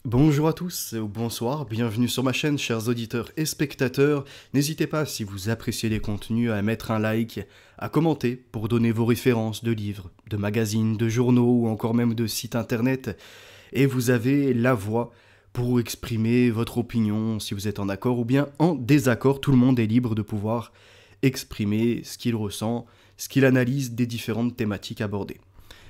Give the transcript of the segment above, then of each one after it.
Bonjour à tous, ou bonsoir, bienvenue sur ma chaîne, chers auditeurs et spectateurs. N'hésitez pas, si vous appréciez les contenus, à mettre un like, à commenter pour donner vos références de livres, de magazines, de journaux ou encore même de sites internet. Et vous avez la voix pour exprimer votre opinion, si vous êtes en accord ou bien en désaccord. Tout le monde est libre de pouvoir exprimer ce qu'il ressent, ce qu'il analyse des différentes thématiques abordées.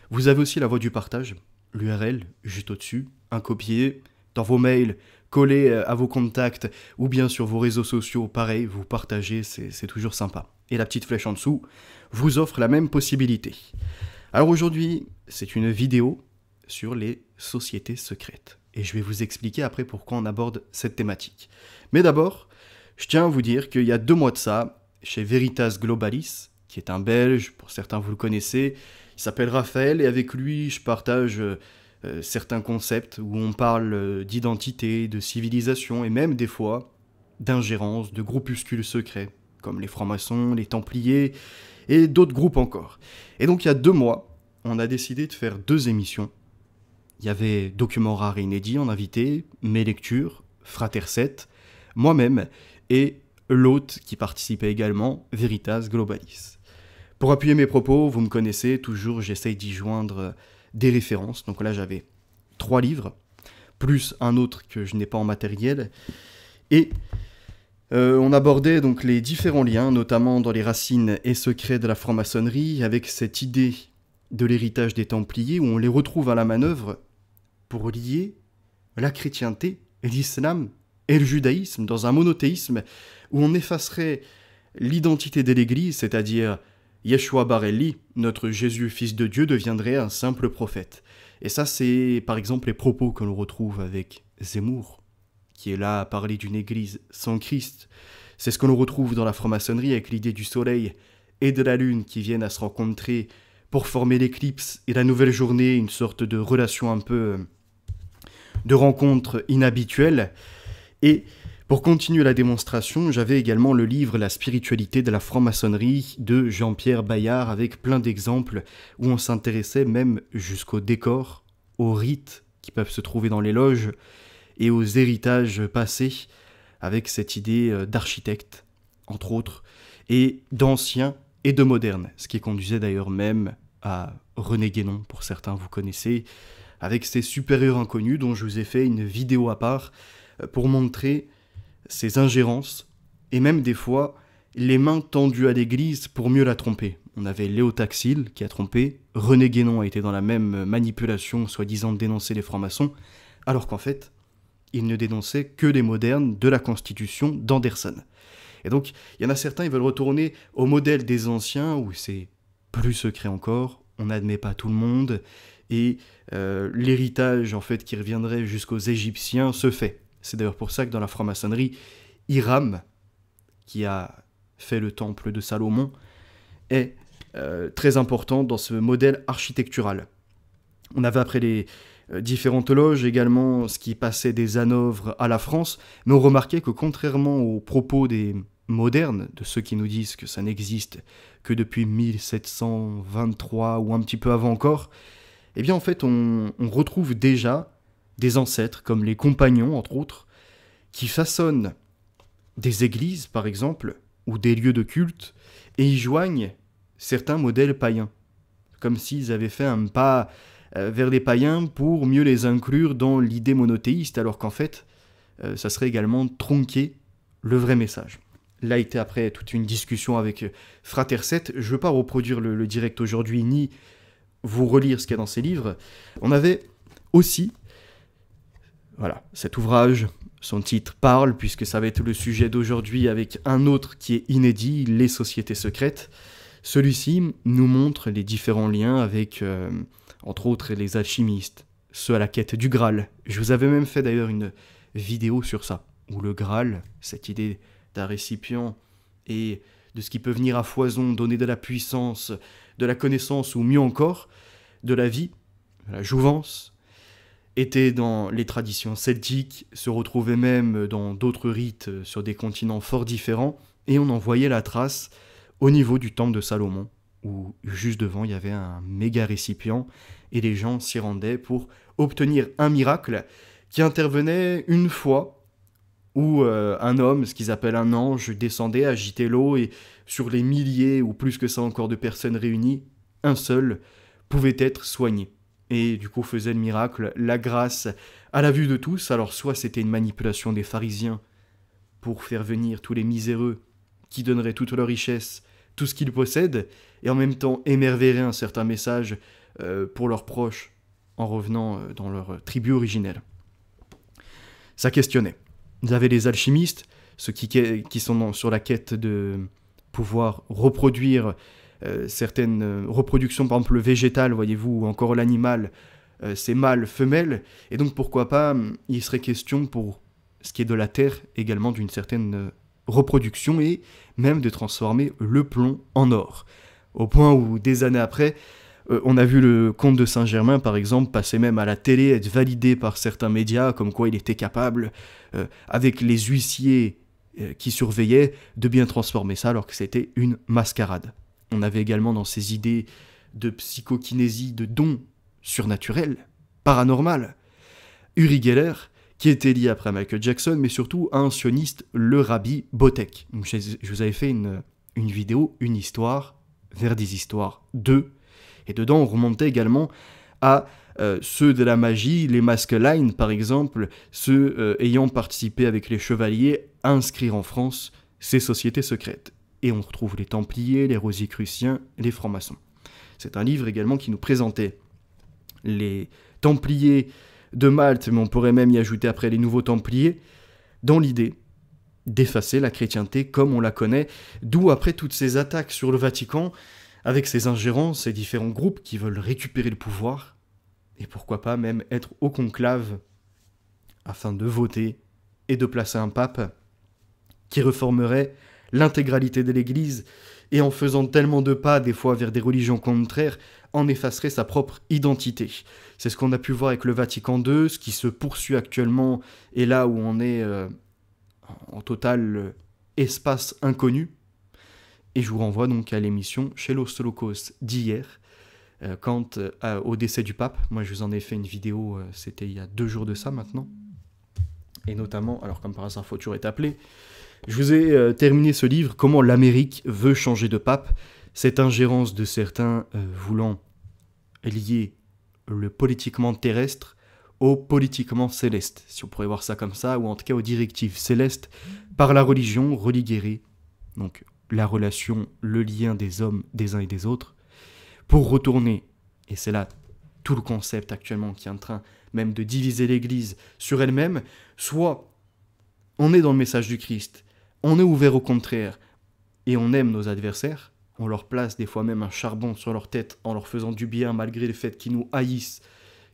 Vous avez aussi la voie du partage, l'URL juste au-dessus, un copier, dans vos mails, collé à vos contacts ou bien sur vos réseaux sociaux, pareil, vous partagez, c'est toujours sympa. Et la petite flèche en dessous vous offre la même possibilité. Alors aujourd'hui, c'est une vidéo sur les sociétés secrètes. Et je vais vous expliquer après pourquoi on aborde cette thématique. Mais d'abord, je tiens à vous dire qu'il y a 2 mois de ça, chez Veritas Globalis, qui est un Belge, pour certains vous le connaissez, il s'appelle Raphaël et avec lui je partage certains concepts où on parle d'identité, de civilisation et même des fois d'ingérence de groupuscules secrets comme les francs-maçons, les templiers et d'autres groupes encore. Et donc il y a 2 mois, on a décidé de faire 2 émissions. Il y avait Documents rares et inédits en invité, mes lectures, Frater 7, moi-même et l'hôte qui participait également, Veritas Globalis. Pour appuyer mes propos, vous me connaissez, toujours j'essaye d'y joindre des références. Donc là j'avais 3 livres, plus un autre que je n'ai pas en matériel. Et on abordait donc les différents liens, notamment dans les racines et secrets de la franc-maçonnerie, avec cette idée de l'héritage des Templiers, où on les retrouve à la manœuvre pour lier la chrétienté, l'islam et le judaïsme dans un monothéisme où on effacerait l'identité de l'Église, c'est-à-dire Yeshua Barelli, notre Jésus fils de Dieu, deviendrait un simple prophète. Et ça, c'est par exemple les propos que l'on retrouve avec Zemmour, qui est là à parler d'une église sans Christ. C'est ce que l'on retrouve dans la franc-maçonnerie avec l'idée du soleil et de la lune qui viennent à se rencontrer pour former l'éclipse et la nouvelle journée, une sorte de relation un peu de rencontre inhabituelle. Et pour continuer la démonstration, j'avais également le livre La spiritualité de la franc-maçonnerie de Jean-Pierre Bayard avec plein d'exemples où on s'intéressait même jusqu'au décor, aux rites qui peuvent se trouver dans les loges et aux héritages passés avec cette idée d'architecte, entre autres, et d'anciens et de modernes, ce qui conduisait d'ailleurs même à René Guénon, pour certains vous connaissez, avec ses supérieurs inconnus dont je vous ai fait une vidéo à part pour montrer ses ingérences, et même des fois, les mains tendues à l'église pour mieux la tromper. On avait Léo Taxil qui a trompé, René Guénon a été dans la même manipulation, soi-disant de dénoncer les francs-maçons, alors qu'en fait, il ne dénonçait que les modernes de la Constitution d'Anderson. Et donc, il y en a certains, ils veulent retourner au modèle des anciens, où c'est plus secret encore, on n'admet pas tout le monde, et l'héritage, en fait, qui reviendrait jusqu'aux Égyptiens, se fait. C'est d'ailleurs pour ça que dans la franc-maçonnerie, Hiram, qui a fait le temple de Salomon, est très important dans ce modèle architectural. On avait après les différentes loges également ce qui passait des Hanovres à la France, mais on remarquait que contrairement aux propos des modernes, de ceux qui nous disent que ça n'existe que depuis 1723 ou un petit peu avant encore, eh bien en fait on retrouve déjà des ancêtres, comme les compagnons, entre autres, qui façonnent des églises, par exemple, ou des lieux de culte, et y joignent certains modèles païens, comme s'ils avaient fait un pas vers les païens pour mieux les inclure dans l'idée monothéiste, alors qu'en fait, ça serait également tronquer le vrai message. Là était après toute une discussion avec Frater 7, je ne veux pas reproduire le direct aujourd'hui, ni vous relire ce qu'il y a dans ces livres. On avait aussi voilà, cet ouvrage, son titre parle, puisque ça va être le sujet d'aujourd'hui avec un autre qui est inédit, Les sociétés secrètes. Celui-ci nous montre les différents liens avec, entre autres, les alchimistes, ceux à la quête du Graal. Je vous avais même fait d'ailleurs une vidéo sur ça, où le Graal, cette idée d'un récipient et de ce qui peut venir à foison, donner de la puissance, de la connaissance, ou mieux encore, de la vie, de la jouvence, était dans les traditions celtiques, se retrouvait même dans d'autres rites sur des continents fort différents, et on en voyait la trace au niveau du temple de Salomon, où juste devant il y avait un méga récipient, et les gens s'y rendaient pour obtenir un miracle qui intervenait une fois où un homme, ce qu'ils appellent un ange, descendait, agitait l'eau et sur les milliers ou plus que ça encore de personnes réunies, un seul pouvait être soigné. Et du coup faisait le miracle, la grâce à la vue de tous. Alors soit c'était une manipulation des pharisiens pour faire venir tous les miséreux qui donneraient toute leur richesse, tout ce qu'ils possèdent, et en même temps émerveiller un certain message pour leurs proches en revenant dans leur tribu originelle. Ça questionnait. Vous avez les alchimistes, ceux qui sont sur la quête de pouvoir reproduire certaines reproductions, par exemple le végétal, voyez-vous, ou encore l'animal, c'est mâle, femelle, et donc pourquoi pas, il serait question pour ce qui est de la terre, également d'une certaine reproduction, et même de transformer le plomb en or. Au point où, des années après, on a vu le comte de Saint-Germain, par exemple, passer même à la télé, être validé par certains médias, comme quoi il était capable, avec les huissiers qui surveillaient, de bien transformer ça, alors que c'était une mascarade. On avait également dans ces idées de psychokinésie, de dons surnaturels, paranormal, Uri Geller, qui était lié après à Michael Jackson, mais surtout à un sioniste, le Rabbi Botek. Donc, je vous avais fait une vidéo, une histoire, vers des histoires 2, et dedans on remontait également à ceux de la magie, les Maskelyne par exemple, ceux ayant participé avec les chevaliers à inscrire en France ces sociétés secrètes. Et on retrouve les Templiers, les Rosicruciens, les francs-maçons. C'est un livre également qui nous présentait les Templiers de Malte, mais on pourrait même y ajouter après les nouveaux Templiers, dans l'idée d'effacer la chrétienté comme on la connaît, d'où après toutes ces attaques sur le Vatican, avec ces ingérences, ces différents groupes qui veulent récupérer le pouvoir, et pourquoi pas même être au conclave, afin de voter et de placer un pape qui reformerait l'intégralité de l'Église, et en faisant tellement de pas, des fois vers des religions contraires, en effacerait sa propre identité. C'est ce qu'on a pu voir avec le Vatican II, ce qui se poursuit actuellement, et là où on est en total espace inconnu. Et je vous renvoie donc à l'émission Chez l'Holocauste d'hier, quant au décès du pape. Moi je vous en ai fait une vidéo, c'était il y a 2 jours de ça maintenant. Et notamment, alors comme par hasard faut toujours être appelé, je vous ai terminé ce livre, Comment l'Amérique veut changer de pape, cette ingérence de certains voulant lier le politiquement terrestre au politiquement céleste, si on pourrait voir ça comme ça, ou en tout cas aux directives célestes, par la religion religérée, donc la relation, le lien des hommes, des uns et des autres, pour retourner, et c'est là tout le concept actuellement qui est en train même de diviser l'Église sur elle-même, soit on est dans le message du Christ, on est ouvert au contraire, et on aime nos adversaires, on leur place des fois même un charbon sur leur tête en leur faisant du bien malgré le fait qu'ils nous haïssent,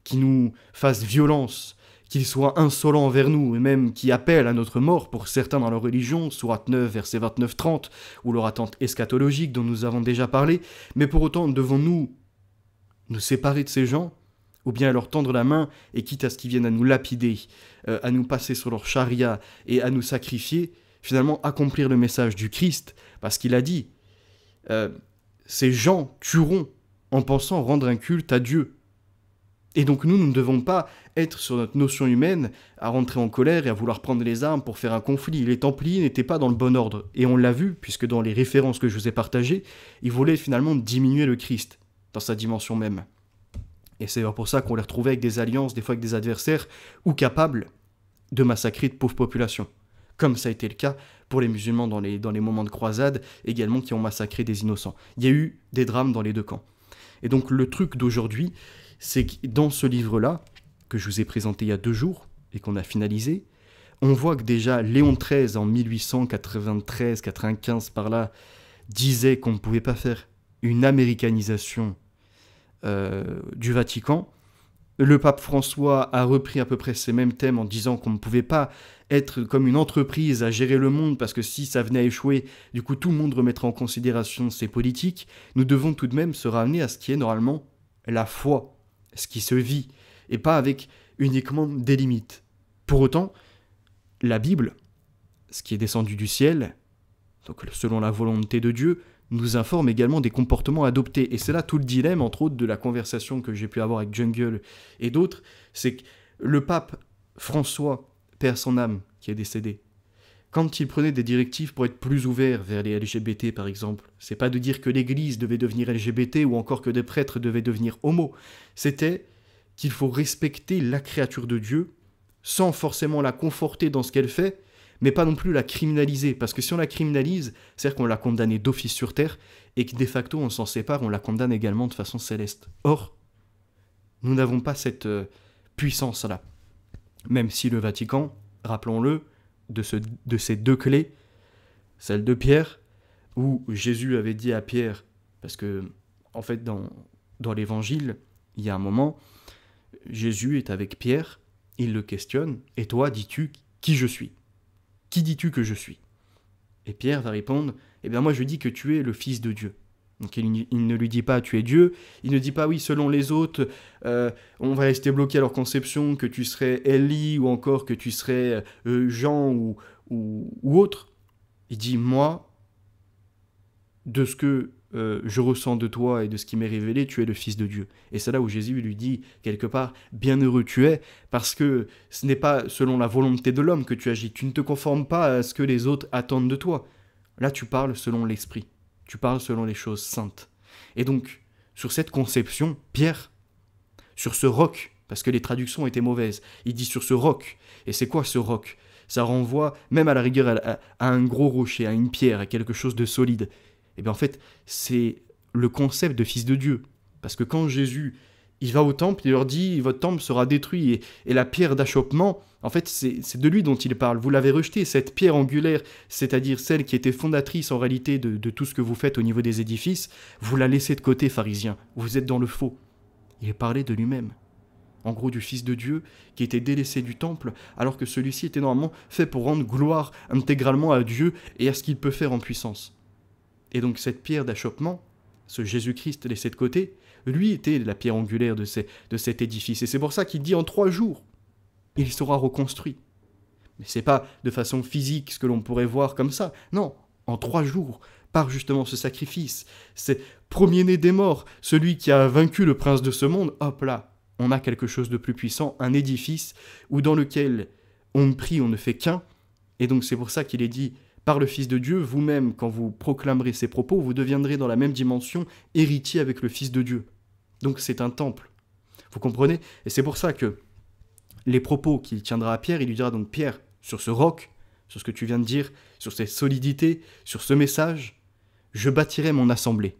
qu'ils nous fassent violence, qu'ils soient insolents envers nous, et même qui appellent à notre mort pour certains dans leur religion, sourate 9, verset 29-30, ou leur attente eschatologique dont nous avons déjà parlé, mais pour autant devons-nous nous séparer de ces gens, ou bien leur tendre la main, et quitte à ce qu'ils viennent à nous lapider, à nous passer sur leur charia, et à nous sacrifier, finalement accomplir le message du Christ, parce qu'il a dit, ces gens tueront en pensant rendre un culte à Dieu. Et donc nous ne devons pas être sur notre notion humaine à rentrer en colère et à vouloir prendre les armes pour faire un conflit. Les Templiers n'étaient pas dans le bon ordre. Et on l'a vu, puisque dans les références que je vous ai partagées, ils voulaient finalement diminuer le Christ dans sa dimension même. Et c'est pour ça qu'on les retrouvait avec des alliances, des fois avec des adversaires, ou capables de massacrer de pauvres populations. Comme ça a été le cas pour les musulmans dans les moments de croisade, également qui ont massacré des innocents. Il y a eu des drames dans les deux camps. Et donc le truc d'aujourd'hui, c'est que dans ce livre-là, que je vous ai présenté il y a 2 jours, et qu'on a finalisé, on voit que déjà Léon XIII, en 1893-95 par là, disait qu'on ne pouvait pas faire une américanisation du Vatican. Le pape François a repris à peu près ces mêmes thèmes en disant qu'on ne pouvait pas être comme une entreprise à gérer le monde, parce que si ça venait à échouer, du coup tout le monde remettra en considération ses politiques. Nous devons tout de même se ramener à ce qui est normalement la foi, ce qui se vit, et pas avec uniquement des limites. Pour autant, la Bible, ce qui est descendu du ciel, donc selon la volonté de Dieu, nous informe également des comportements adoptés. Et c'est là tout le dilemme, entre autres, de la conversation que j'ai pu avoir avec Jungle et d'autres, c'est que le pape François, paix à son âme, qui est décédé, quand il prenait des directives pour être plus ouvert vers les LGBT par exemple, c'est pas de dire que l'Église devait devenir LGBT ou encore que des prêtres devaient devenir homo, c'était qu'il faut respecter la créature de Dieu sans forcément la conforter dans ce qu'elle fait, mais pas non plus la criminaliser, parce que si on la criminalise, c'est-à-dire qu'on l'a condamnée d'office sur terre, et que de facto on s'en sépare, on la condamne également de façon céleste. Or, nous n'avons pas cette puissance-là. Même si le Vatican, rappelons-le, de ces deux clés, celle de Pierre, où Jésus avait dit à Pierre, parce que, en fait, dans l'Évangile, il y a un moment, Jésus est avec Pierre, il le questionne, « Et toi, dis-tu qui je suis ? Qui dis-tu que je suis ?» Et Pierre va répondre, « Eh bien moi je dis que tu es le Fils de Dieu. » Donc il ne lui dit pas « tu es Dieu », il ne dit pas « oui, selon les autres, on va rester bloqué à leur conception que tu serais Élie ou encore que tu serais Jean ou autre. » Il dit « moi, de ce que je ressens de toi et de ce qui m'est révélé, tu es le Fils de Dieu. » Et c'est là où Jésus lui dit, quelque part, « Bienheureux tu es, parce que ce n'est pas selon la volonté de l'homme que tu agis. Tu ne te conformes pas à ce que les autres attendent de toi. Là, tu parles selon l'Esprit. Tu parles selon les choses saintes. » Et donc, sur cette conception, Pierre, sur ce roc, parce que les traductions étaient mauvaises, il dit sur ce roc. Et c'est quoi ce roc ? Ça renvoie, même à la rigueur, à un gros rocher, à une pierre, à quelque chose de solide. Et bien en fait, c'est le concept de Fils de Dieu. Parce que quand Jésus, il va au temple, il leur dit « votre temple sera détruit ». Et la pierre d'achoppement, en fait, c'est de lui dont il parle. Vous l'avez rejeté, cette pierre angulaire, c'est-à-dire celle qui était fondatrice en réalité de tout ce que vous faites au niveau des édifices, vous la laissez de côté, pharisiens. Vous êtes dans le faux. Il parlait de lui-même. En gros, du Fils de Dieu qui était délaissé du temple, alors que celui-ci était normalement fait pour rendre gloire intégralement à Dieu et à ce qu'il peut faire en puissance. Et donc cette pierre d'achoppement, ce Jésus-Christ laissé de côté, lui était la pierre angulaire de cet édifice. Et c'est pour ça qu'il dit en 3 jours, il sera reconstruit. Mais c'est pas de façon physique ce que l'on pourrait voir comme ça. Non, en 3 jours, par justement ce sacrifice, c'est premier-né des morts, celui qui a vaincu le prince de ce monde, hop là, on a quelque chose de plus puissant, un édifice où dans lequel on prie, on ne fait qu'un. Et donc c'est pour ça qu'il est dit, par le Fils de Dieu, vous-même, quand vous proclamerez ces propos, vous deviendrez dans la même dimension héritier avec le Fils de Dieu. Donc c'est un temple. Vous comprenez ? Et c'est pour ça que les propos qu'il tiendra à Pierre, il lui dira donc « Pierre, sur ce roc, sur ce que tu viens de dire, sur cette solidité, sur ce message, je bâtirai mon assemblée. »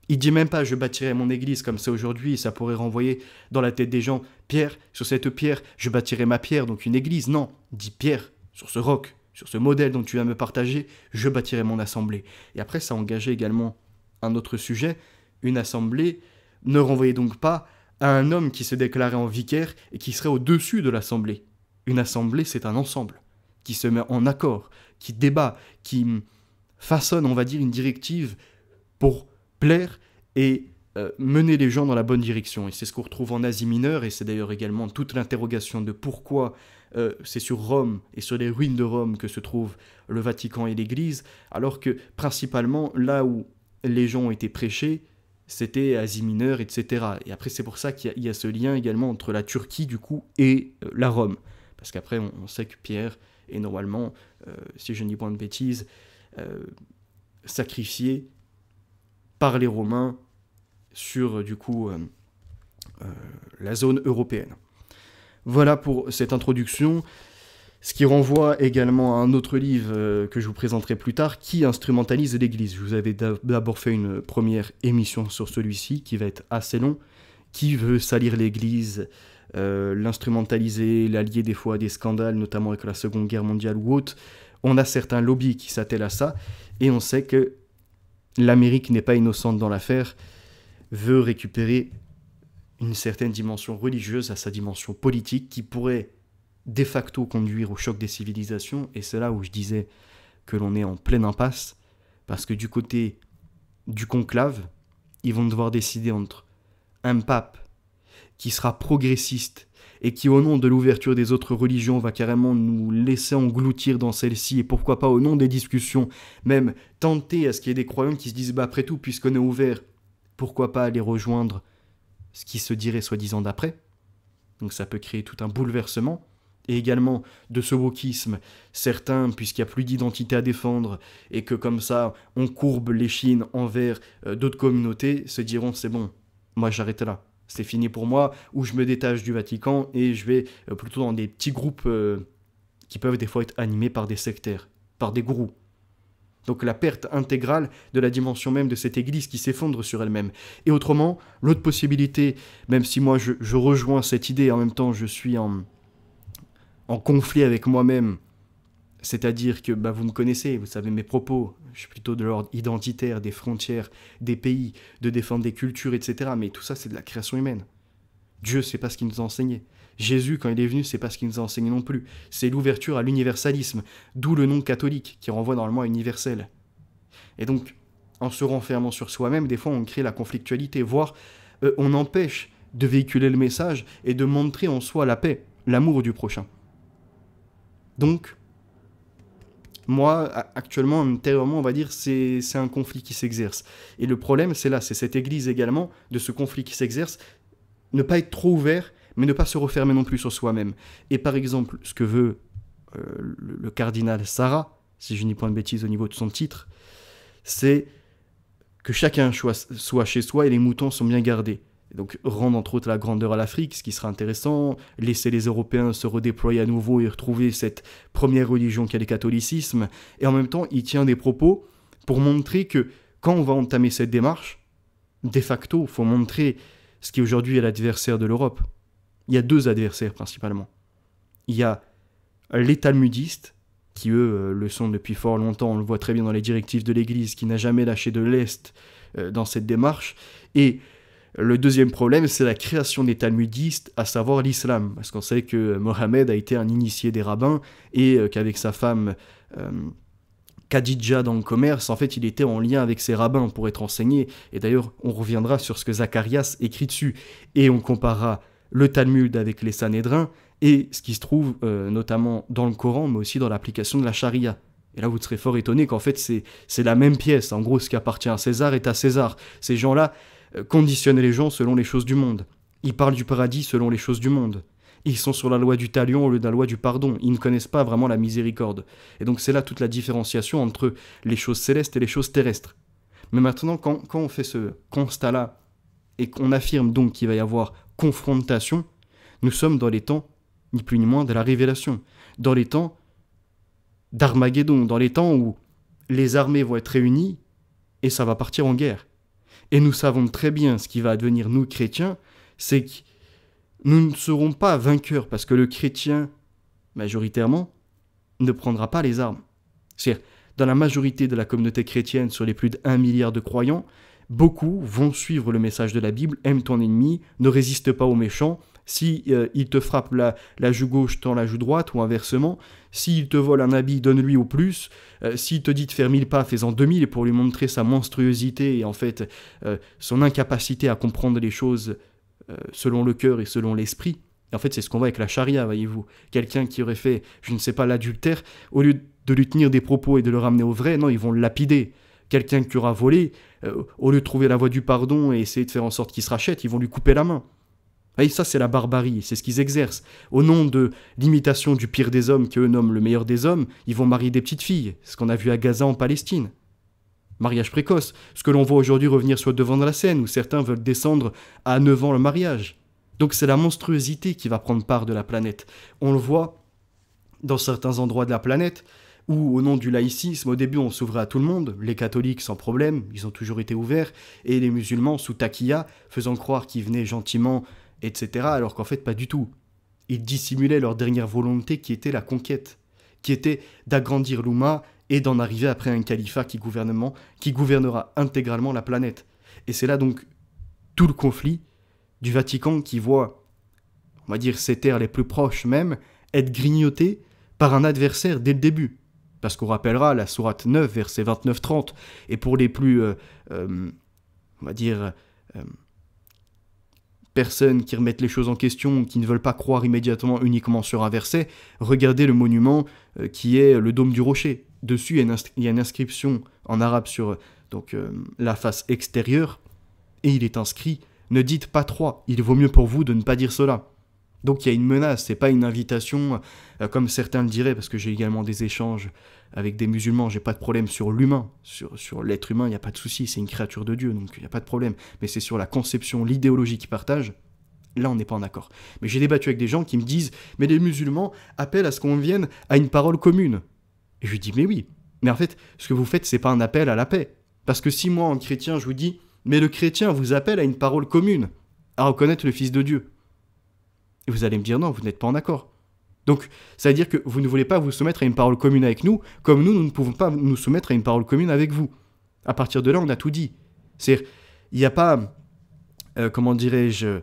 Il dit même pas « je bâtirai mon église » comme c'est aujourd'hui, et ça pourrait renvoyer dans la tête des gens « Pierre, sur cette pierre, je bâtirai ma pierre, donc une église. » Non, il dit « Pierre, sur ce roc, sur ce modèle dont tu vas me partager, je bâtirai mon assemblée. » Et après, ça engageait également un autre sujet. Une assemblée ne renvoyait donc pas à un homme qui se déclarait en vicaire et qui serait au-dessus de l'assemblée. Une assemblée, c'est un ensemble qui se met en accord, qui débat, qui façonne, on va dire, une directive pour plaire et mener les gens dans la bonne direction. Et c'est ce qu'on retrouve en Asie mineure, et c'est d'ailleurs également toute l'interrogation de pourquoi c'est sur Rome et sur les ruines de Rome que se trouvent le Vatican et l'Église, alors que principalement là où les gens ont été prêchés, c'était Asie mineure, etc. Et après c'est pour ça qu'il y a ce lien également entre la Turquie du coup et la Rome. Parce qu'après on sait que Pierre est normalement, si je ne dis pas de bêtises, sacrifié par les Romains sur du coup la zone européenne. Voilà pour cette introduction, ce qui renvoie également à un autre livre que je vous présenterai plus tard, qui instrumentalise l'Église. Je vous avais d'abord fait une première émission sur celui-ci, qui va être assez long, qui veut salir l'Église, l'instrumentaliser, l'allier des fois à des scandales, notamment avec la Seconde Guerre mondiale ou autre. On a certains lobbies qui s'attellent à ça, et on sait que l'Amérique n'est pas innocente dans l'affaire, veut récupérer une certaine dimension religieuse à sa dimension politique qui pourrait de facto conduire au choc des civilisations. Et c'est là où je disais que l'on est en pleine impasse, parce que du côté du conclave, ils vont devoir décider entre un pape qui sera progressiste et qui, au nom de l'ouverture des autres religions, va carrément nous laisser engloutir dans celle-ci, et pourquoi pas, au nom des discussions, même tenter à ce qu'il y ait des croyants qui se disent, après tout, puisqu'on est ouvert, pourquoi pas aller rejoindre ce qui se dirait soi-disant d'après. Donc ça peut créer tout un bouleversement. et également de ce wokisme. Certains, puisqu'il n'y a plus d'identité à défendre, et que comme ça, on courbe l'échine envers d'autres communautés, se diront, c'est bon, moi j'arrête là. C'est fini pour moi, ou je me détache du Vatican, et je vais plutôt dans des petits groupes qui peuvent des fois être animés par des sectaires, par des gourous. Donc la perte intégrale de la dimension même de cette église qui s'effondre sur elle-même. Et autrement, l'autre possibilité, même si moi je rejoins cette idée, en même temps je suis en conflit avec moi-même, c'est-à-dire que vous me connaissez, vous savez mes propos, je suis plutôt de l'ordre identitaire, des frontières, des pays, de défendre des cultures, etc. Mais tout ça c'est de la création humaine. Dieu, c'est pas ce qu'il nous a enseigné. Jésus, quand il est venu, c'est pas ce qu'il nous a enseigné non plus. C'est l'ouverture à l'universalisme, d'où le nom catholique, qui renvoie normalement à universel. Et donc, en se renfermant sur soi-même, des fois on crée la conflictualité, voire on empêche de véhiculer le message et de montrer en soi la paix, l'amour du prochain. Donc, moi, actuellement, intérieurement, on va dire, c'est un conflit qui s'exerce. Et le problème, c'est là, c'est cette église également, de ce conflit qui s'exerce, ne pas être trop ouvert, mais ne pas se refermer non plus sur soi-même. Et par exemple, ce que veut le cardinal Sarah, si je n'y point de bêtises au niveau de son titre, c'est que chacun soit chez soi et les moutons sont bien gardés. Et donc rendre entre autres la grandeur à l'Afrique, ce qui sera intéressant, laisser les Européens se redéployer à nouveau et retrouver cette première religion qu'est le catholicisme. Et en même temps, il tient des propos pour montrer que quand on va entamer cette démarche, de facto, il faut montrer ce qui aujourd'hui est l'adversaire de l'Europe. Il y a deux adversaires principalement. Il y a les talmudistes, qui eux le sont depuis fort longtemps, on le voit très bien dans les directives de l'Église, qui n'a jamais lâché de lest dans cette démarche. Et le deuxième problème, c'est la création des talmudistes, à savoir l'islam. Parce qu'on sait que Mohammed a été un initié des rabbins, et qu'avec sa femme Khadija dans le commerce, en fait, il était en lien avec ses rabbins pour être enseigné. Et d'ailleurs, on reviendra sur ce que Zacharias écrit dessus. Et on comparera le Talmud avec les Sanhédrins, et ce qui se trouve notamment dans le Coran, mais aussi dans l'application de la charia. Et là, vous serez fort étonné qu'en fait, c'est la même pièce. En gros, ce qui appartient à César est à César. Ces gens-là conditionnent les gens selon les choses du monde. Ils parlent du paradis selon les choses du monde. Ils sont sur la loi du talion au lieu de la loi du pardon. Ils ne connaissent pas vraiment la miséricorde. Et donc, c'est là toute la différenciation entre les choses célestes et les choses terrestres. Mais maintenant, quand on fait ce constat-là, et qu'on affirme donc qu'il va y avoir confrontation, nous sommes dans les temps, ni plus ni moins, de la révélation. Dans les temps d'Armageddon, dans les temps où les armées vont être réunies et ça va partir en guerre. Et nous savons très bien ce qui va advenir, nous chrétiens, c'est que nous ne serons pas vainqueurs parce que le chrétien, majoritairement, ne prendra pas les armes. C'est-à-dire, dans la majorité de la communauté chrétienne, sur les plus d'1 milliard de croyants, beaucoup vont suivre le message de la Bible, aime ton ennemi, ne résiste pas aux méchants. Si il te frappe la joue gauche, tends la joue droite, ou inversement. S'il te vole un habit, donne-lui au plus. S'il te dit de faire 1000 pas, fais-en 2000, et pour lui montrer sa monstruosité et en fait son incapacité à comprendre les choses selon le cœur et selon l'esprit. Et en fait, c'est ce qu'on voit avec la charia, voyez-vous. Quelqu'un qui aurait fait, je ne sais pas, l'adultère, au lieu de lui tenir des propos et de le ramener au vrai, non, ils vont le lapider. Quelqu'un qui aura volé, au lieu de trouver la voie du pardon et essayer de faire en sorte qu'il se rachète, ils vont lui couper la main. Et ça, c'est la barbarie, c'est ce qu'ils exercent. Au nom de l'imitation du pire des hommes, qu'eux nomment le meilleur des hommes, ils vont marier des petites filles, ce qu'on a vu à Gaza en Palestine. Mariage précoce, ce que l'on voit aujourd'hui revenir sur le devant de la scène, où certains veulent descendre à 9 ans le mariage. Donc c'est la monstruosité qui va prendre part de la planète. On le voit dans certains endroits de la planète, où au nom du laïcisme, au début on s'ouvrait à tout le monde, les catholiques sans problème, ils ont toujours été ouverts, et les musulmans sous taquilla, faisant croire qu'ils venaient gentiment, etc., alors qu'en fait pas du tout. Ils dissimulaient leur dernière volonté qui était la conquête, qui était d'agrandir l'Oumma et d'en arriver après un califat qui gouvernera intégralement la planète. Et c'est là donc tout le conflit du Vatican qui voit, on va dire ses terres les plus proches même, être grignotés par un adversaire dès le début. Parce qu'on rappellera la sourate 9, versets 29-30, et pour les plus, on va dire, personnes qui remettent les choses en question, qui ne veulent pas croire immédiatement uniquement sur un verset, regardez le monument qui est le dôme du rocher. Dessus, il y a une inscription en arabe sur la face extérieure, et il est inscrit « Ne dites pas 3, il vaut mieux pour vous de ne pas dire cela ». Donc il y a une menace, c'est pas une invitation comme certains le diraient, parce que j'ai également des échanges avec des musulmans, j'ai pas de problème sur l'humain, sur l'être humain, il n'y a pas de souci, c'est une créature de Dieu, donc il n'y a pas de problème. Mais c'est sur la conception, l'idéologie qu'ils partagent, là on n'est pas en accord. Mais j'ai débattu avec des gens qui me disent, mais les musulmans appellent à ce qu'on vienne à une parole commune. Et je lui dis, mais oui, mais en fait, ce que vous faites, c'est pas un appel à la paix. Parce que si moi, en chrétien, je vous dis, mais le chrétien vous appelle à une parole commune, à reconnaître le Fils de Dieu. Et vous allez me dire non, vous n'êtes pas en accord. Donc, ça veut dire que vous ne voulez pas vous soumettre à une parole commune avec nous, comme nous ne pouvons pas nous soumettre à une parole commune avec vous. À partir de là, on a tout dit. C'est-à-dire, il n'y a pas, comment dirais-je,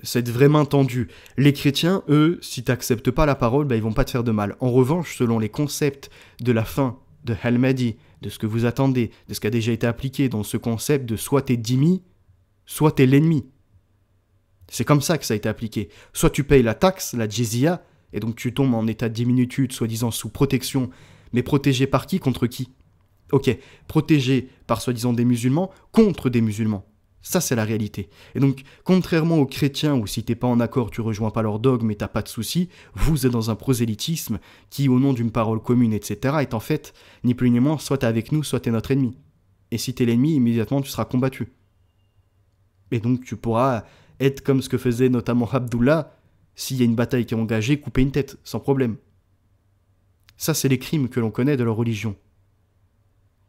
cette vraie main tendue. Les chrétiens, eux, si tu n'acceptes pas la parole, ils ne vont pas te faire de mal. En revanche, selon les concepts de la fin de Al-Mahdi, de ce que vous attendez, de ce qui a déjà été appliqué dans ce concept de soit t'es dhimmi, soit t'es l'ennemi. C'est comme ça que ça a été appliqué. Soit tu payes la taxe, la jizya, et donc tu tombes en état de diminutude, soi-disant sous protection, mais protégé par qui, contre qui? Ok, protégé par soi-disant des musulmans, contre des musulmans. Ça, c'est la réalité. Et donc, contrairement aux chrétiens, où si t'es pas en accord, tu rejoins pas leur dogme et t'as pas de souci, vous êtes dans un prosélytisme qui, au nom d'une parole commune, etc., est en fait, ni plus ni moins, soit t'es avec nous, soit t'es notre ennemi. Et si t'es l'ennemi, immédiatement, tu seras combattu. Et donc, tu pourras être comme ce que faisait notamment Abdullah, s'il y a une bataille qui est engagée, couper une tête, sans problème. Ça, c'est les crimes que l'on connaît de leur religion.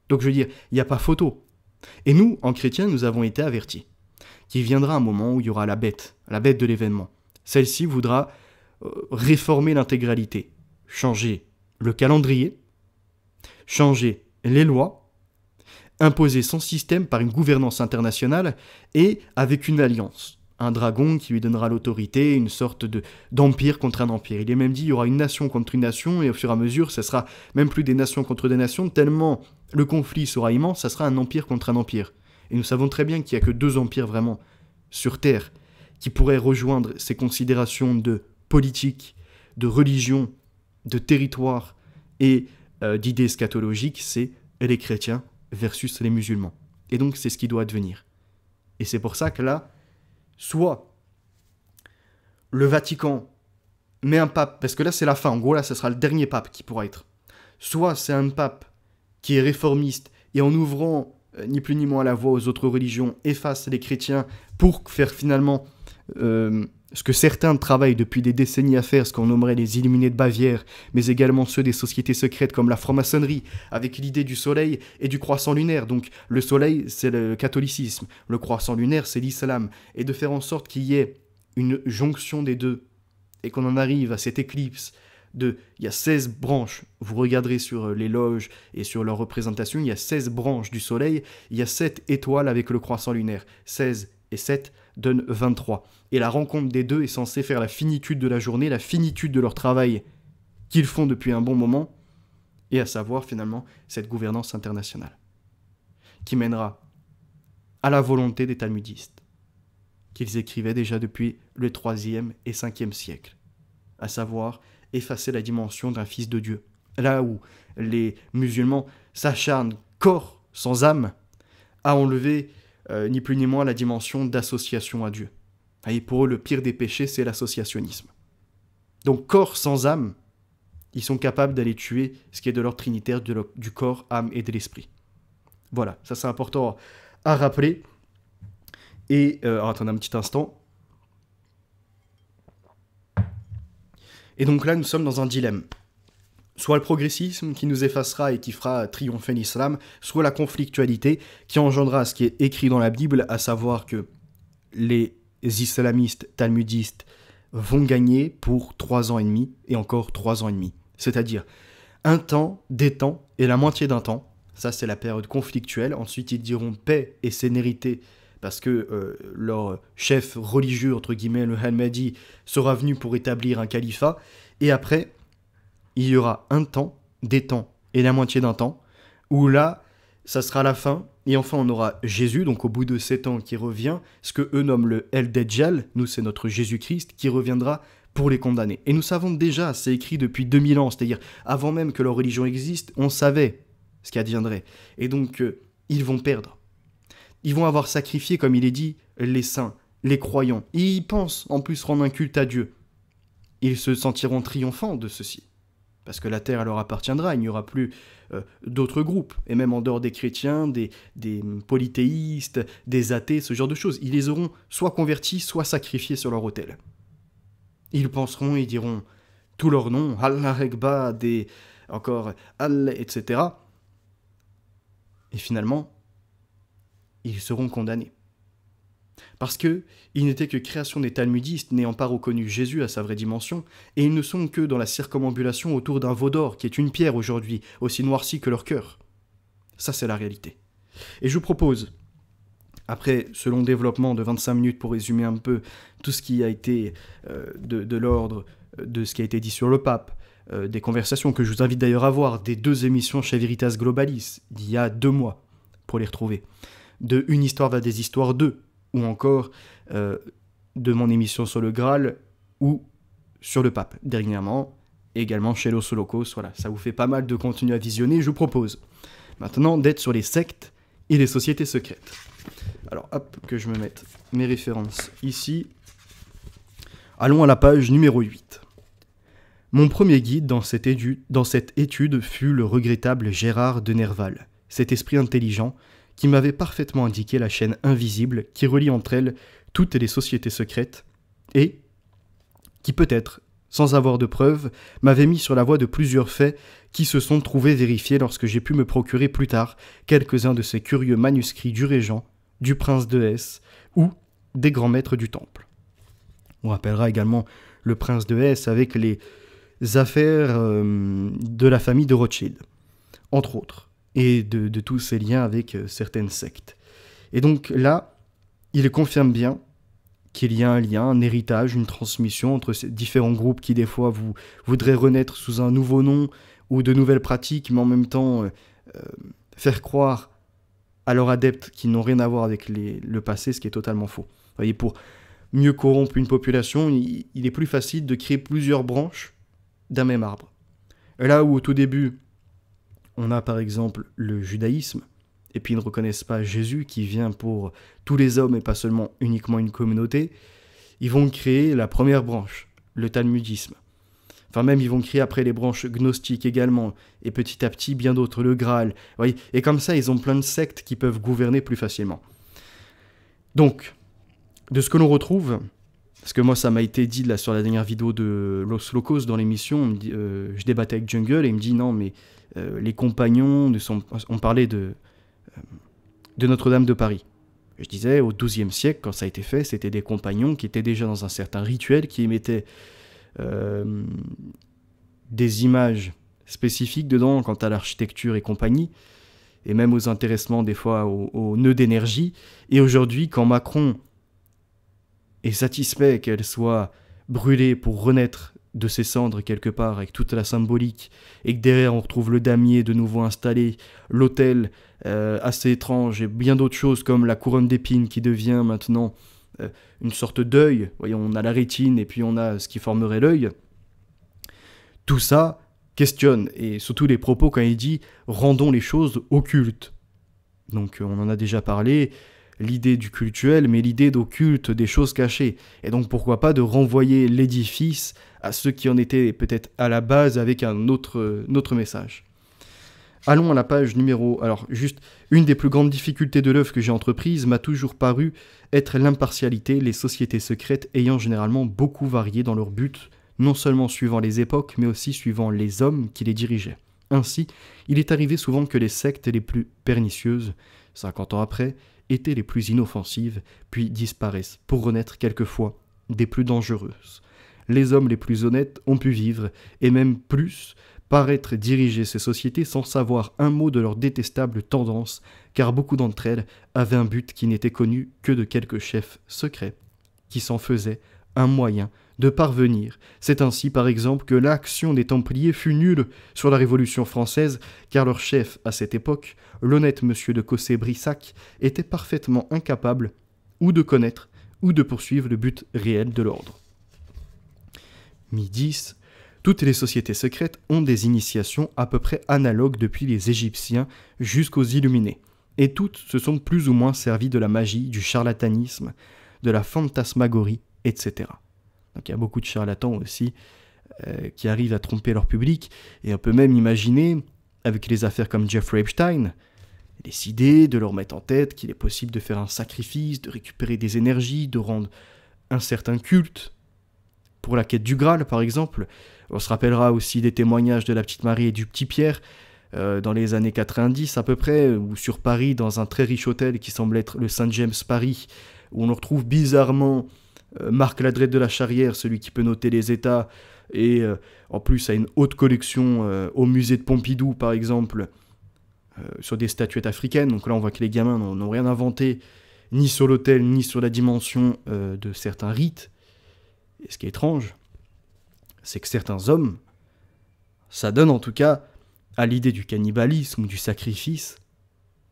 Donc, je veux dire, il n'y a pas photo. Et nous, en chrétiens, nous avons été avertis qu'il viendra un moment où il y aura la bête de l'événement. Celle-ci voudra réformer l'intégralité, changer le calendrier, changer les lois, imposer son système par une gouvernance internationale et avec une alliance. Un dragon qui lui donnera l'autorité, une sorte d'empire contre un empire. Il est même dit qu'il y aura une nation contre une nation, et au fur et à mesure, ce sera même plus des nations contre des nations, tellement le conflit sera immense, ça sera un empire contre un empire. Et nous savons très bien qu'il n'y a que 2 empires vraiment sur Terre qui pourraient rejoindre ces considérations de politique, de religion, de territoire et d'idées eschatologiques, c'est les chrétiens versus les musulmans. Et donc c'est ce qui doit advenir. Et c'est pour ça que là, soit le Vatican met un pape, parce que là c'est la fin, en gros là ce sera le dernier pape qui pourra être, soit c'est un pape qui est réformiste et en ouvrant ni plus ni moins la voie aux autres religions efface les chrétiens pour faire finalement ce que certains travaillent depuis des décennies à faire, ce qu'on nommerait les Illuminés de Bavière, mais également ceux des sociétés secrètes comme la franc-maçonnerie, avec l'idée du soleil et du croissant lunaire. Donc le soleil, c'est le catholicisme, le croissant lunaire, c'est l'islam. Et de faire en sorte qu'il y ait une jonction des deux, et qu'on en arrive à cette éclipse il y a 16 branches, vous regarderez sur les loges et sur leur représentation, il y a 16 branches du soleil, il y a 7 étoiles avec le croissant lunaire. 16 et 7 donnent 23. Et la rencontre des deux est censée faire la finitude de la journée, la finitude de leur travail qu'ils font depuis un bon moment, et à savoir finalement cette gouvernance internationale, qui mènera à la volonté des talmudistes, qu'ils écrivaient déjà depuis le 3e et 5e siècle, à savoir effacer la dimension d'un fils de Dieu. Là où les musulmans s'acharnent corps sans âme à enlever ni plus ni moins la dimension d'association à Dieu. Et pour eux, le pire des péchés, c'est l'associationnisme. Donc corps sans âme, ils sont capables d'aller tuer ce qui est de l'ordre trinitaire du corps, âme et de l'esprit. Voilà, ça c'est important à rappeler. Et attendez un petit instant. Et donc là, nous sommes dans un dilemme. Soit le progressisme qui nous effacera et qui fera triompher l'islam, soit la conflictualité qui engendrera ce qui est écrit dans la Bible, à savoir que les islamistes talmudistes vont gagner pour 3 ans et demi, et encore 3 ans et demi. C'est-à-dire un temps, des temps, et la moitié d'un temps. Ça, c'est la période conflictuelle. Ensuite, ils diront paix et sénérité, parce que leur chef religieux, entre guillemets, le Al-Mahdi, sera venu pour établir un califat. Et après, il y aura un temps, des temps et la moitié d'un temps, où là, ça sera la fin. Et enfin, on aura Jésus, donc au bout de 7 ans, qui revient, ce que eux nomment le El-Dajjal, nous c'est notre Jésus-Christ, qui reviendra pour les condamner. Et nous savons déjà, c'est écrit depuis 2000 ans, c'est-à-dire avant même que leur religion existe, on savait ce qui adviendrait. Et donc, ils vont perdre. Ils vont avoir sacrifié, comme il est dit, les saints, les croyants. Et ils pensent en plus rendre un culte à Dieu. ils se sentiront triomphants de ceci. Parce que la terre leur appartiendra, il n'y aura plus d'autres groupes, et même en dehors des chrétiens, des polythéistes, des athées, ce genre de choses. Ils les auront soit convertis, soit sacrifiés sur leur autel. Ils penseront, ils diront tous leurs noms, Allah Ekba, encore Allah, etc. Et finalement, ils seront condamnés. Parce qu'ils n'étaient que création des talmudistes n'ayant pas reconnu Jésus à sa vraie dimension, et ils ne sont que dans la circumambulation autour d'un veau d'or qui est une pierre aujourd'hui, aussi noircie que leur cœur. Ça, c'est la réalité. Et je vous propose, après ce long développement de 25 minutes pour résumer un peu tout ce qui a été de l'ordre de ce qui a été dit sur le pape, des conversations que je vous invite d'ailleurs à voir, des 2 émissions chez Veritas Globalis, d'il y a 2 mois, pour les retrouver, de Une histoire va des histoires 2, ou encore de mon émission sur le Graal, ou sur le pape, dernièrement, également chez Los Locos. Voilà, ça vous fait pas mal de contenu à visionner, je vous propose maintenant d'être sur les sectes et les sociétés secrètes. Alors, hop, que je me mette mes références ici. Allons à la page numéro 8. Mon premier guide dans cette étude fut le regrettable Gérard de Nerval, cet esprit intelligent qui m'avait parfaitement indiqué la chaîne invisible qui relie entre elles toutes les sociétés secrètes et qui peut-être, sans avoir de preuves, m'avait mis sur la voie de plusieurs faits qui se sont trouvés vérifiés lorsque j'ai pu me procurer plus tard quelques-uns de ces curieux manuscrits du Régent, du Prince de Hesse ou des grands maîtres du Temple. On rappellera également le Prince de Hesse avec les affaires de la famille de Rothschild, entre autres, et de tous ces liens avec certaines sectes. Et donc là, il confirme bien qu'il y a un lien, un héritage, une transmission entre ces différents groupes qui des fois voudraient renaître sous un nouveau nom ou de nouvelles pratiques, mais en même temps faire croire à leurs adeptes qui n'ont rien à voir avec le passé, ce qui est totalement faux. Vous voyez, pour mieux corrompre une population, il est plus facile de créer plusieurs branches d'un même arbre. Et là où au tout début, on a par exemple le judaïsme, et puis ils ne reconnaissent pas Jésus qui vient pour tous les hommes et pas seulement uniquement une communauté, ils vont créer la première branche, le talmudisme. Enfin même ils vont créer après les branches gnostiques également, et petit à petit bien d'autres, le Graal. Vous voyez, et comme ça ils ont plein de sectes qui peuvent gouverner plus facilement. Donc, de ce que l'on retrouve, parce que moi ça m'a été dit là sur la dernière vidéo de Los Locos dans l'émission, je débattais avec Jungle et il me dit non mais les compagnons, on parlait de Notre-Dame de Paris. Je disais, au XIIe siècle, quand ça a été fait, c'était des compagnons qui étaient déjà dans un certain rituel, qui émettaient des images spécifiques dedans quant à l'architecture et compagnie, et même aux intéressements des fois aux nœuds d'énergie. Et aujourd'hui, quand Macron est satisfait qu'elle soit brûlée pour renaître de ses cendres quelque part, avec toute la symbolique, et que derrière on retrouve le damier de nouveau installé, l'autel assez étrange, et bien d'autres choses comme la couronne d'épines qui devient maintenant une sorte d'œil. Voyons, on a la rétine et puis on a ce qui formerait l'œil. Tout ça questionne, et surtout les propos quand il dit « rendons les choses occultes ». Donc on en a déjà parlé, l'idée du cultuel, mais l'idée d'occulte, des choses cachées. Et donc pourquoi pas de renvoyer l'édifice à ceux qui en étaient peut-être à la base avec un autre message. Allons à la page numéro... Alors juste, une des plus grandes difficultés de l'œuvre que j'ai entreprise m'a toujours paru être l'impartialité, les sociétés secrètes ayant généralement beaucoup varié dans leur but, non seulement suivant les époques, mais aussi suivant les hommes qui les dirigeaient. Ainsi, il est arrivé souvent que les sectes les plus pernicieuses, 50 ans après, étaient les plus inoffensives, puis disparaissent, pour renaître quelquefois des plus dangereuses. Les hommes les plus honnêtes ont pu vivre, et même plus, paraître diriger ces sociétés sans savoir un mot de leurs détestables tendances, car beaucoup d'entre elles avaient un but qui n'était connu que de quelques chefs secrets, qui s'en faisaient un moyen de parvenir. C'est ainsi, par exemple, que l'action des Templiers fut nulle sur la Révolution française, car leur chef, à cette époque, l'honnête monsieur de Cossé-Brissac, était parfaitement incapable ou de connaître ou de poursuivre le but réel de l'ordre. Mi-10. Toutes les sociétés secrètes ont des initiations à peu près analogues depuis les Égyptiens jusqu'aux Illuminés, et toutes se sont plus ou moins servies de la magie, du charlatanisme, de la fantasmagorie, etc. Donc il y a beaucoup de charlatans aussi qui arrivent à tromper leur public, et on peut même imaginer, avec les affaires comme Jeffrey Epstein, décider de leur mettre en tête qu'il est possible de faire un sacrifice, de récupérer des énergies, de rendre un certain culte, pour la quête du Graal par exemple. On se rappellera aussi des témoignages de la petite Marie et du petit Pierre, dans les années 90 à peu près, ou sur Paris, dans un très riche hôtel qui semble être le Saint James Paris, où on retrouve bizarrement Marc Ladrette de la Charrière, celui qui peut noter les états, et en plus a une haute collection au musée de Pompidou par exemple, sur des statuettes africaines. Donc là on voit que les gamins n'ont rien inventé, ni sur l'hôtel, ni sur la dimension de certains rites. Et ce qui est étrange, c'est que certains hommes, ça donne en tout cas à l'idée du cannibalisme ou du sacrifice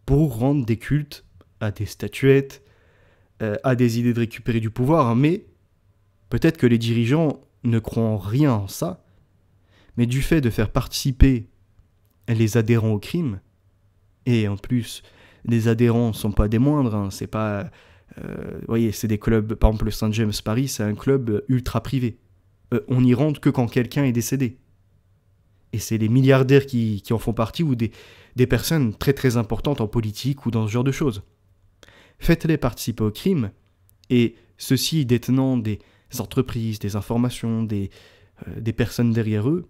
pour rendre des cultes à des statuettes, à des idées de récupérer du pouvoir. Mais peut-être que les dirigeants ne croient en rien en ça, mais du fait de faire participer les adhérents au crime, et en plus les adhérents ne sont pas des moindres, hein, c'est pas... vous voyez, c'est des clubs, par exemple le Saint James Paris, c'est un club ultra privé. On n'y rentre que quand quelqu'un est décédé. Et c'est les milliardaires qui en font partie, ou des personnes très très importantes en politique ou dans ce genre de choses. Faites-les participer au crime, et ceux-ci détenant des entreprises, des informations, des personnes derrière eux,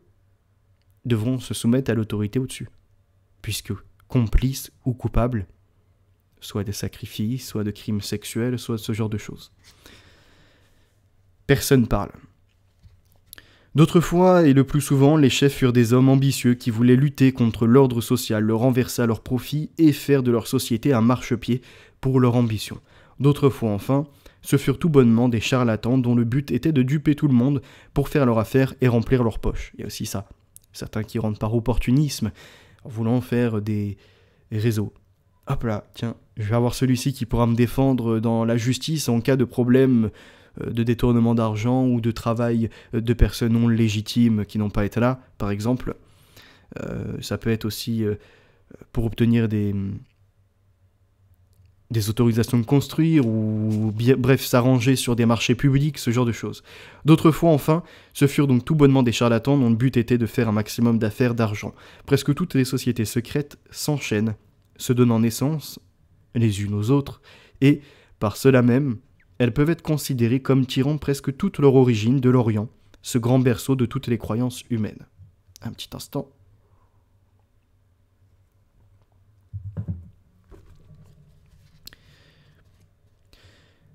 devront se soumettre à l'autorité au-dessus, puisque complices ou coupables, soit de sacrifices, soit de crimes sexuels, soit de ce genre de choses. Personne parle. D'autres fois, et le plus souvent, les chefs furent des hommes ambitieux qui voulaient lutter contre l'ordre social, le renverser à leur profit et faire de leur société un marchepied pour leur ambition. D'autres fois, enfin, ce furent tout bonnement des charlatans dont le but était de duper tout le monde pour faire leur affaire et remplir leur poche. Il y a aussi ça. Certains qui rentrent par opportunisme, en voulant faire des réseaux. Hop là, tiens, je vais avoir celui-ci qui pourra me défendre dans la justice en cas de problème de détournement d'argent ou de travail de personnes non légitimes qui n'ont pas été là, par exemple. Ça peut être aussi pour obtenir des autorisations de construire ou bref s'arranger sur des marchés publics, ce genre de choses. D'autres fois enfin, ce furent donc tout bonnement des charlatans dont le but était de faire un maximum d'affaires d'argent. Presque toutes les sociétés secrètes s'enchaînent, se donnant naissance les unes aux autres, et par cela même, elles peuvent être considérées comme tirant presque toute leur origine de l'Orient, ce grand berceau de toutes les croyances humaines. Un petit instant.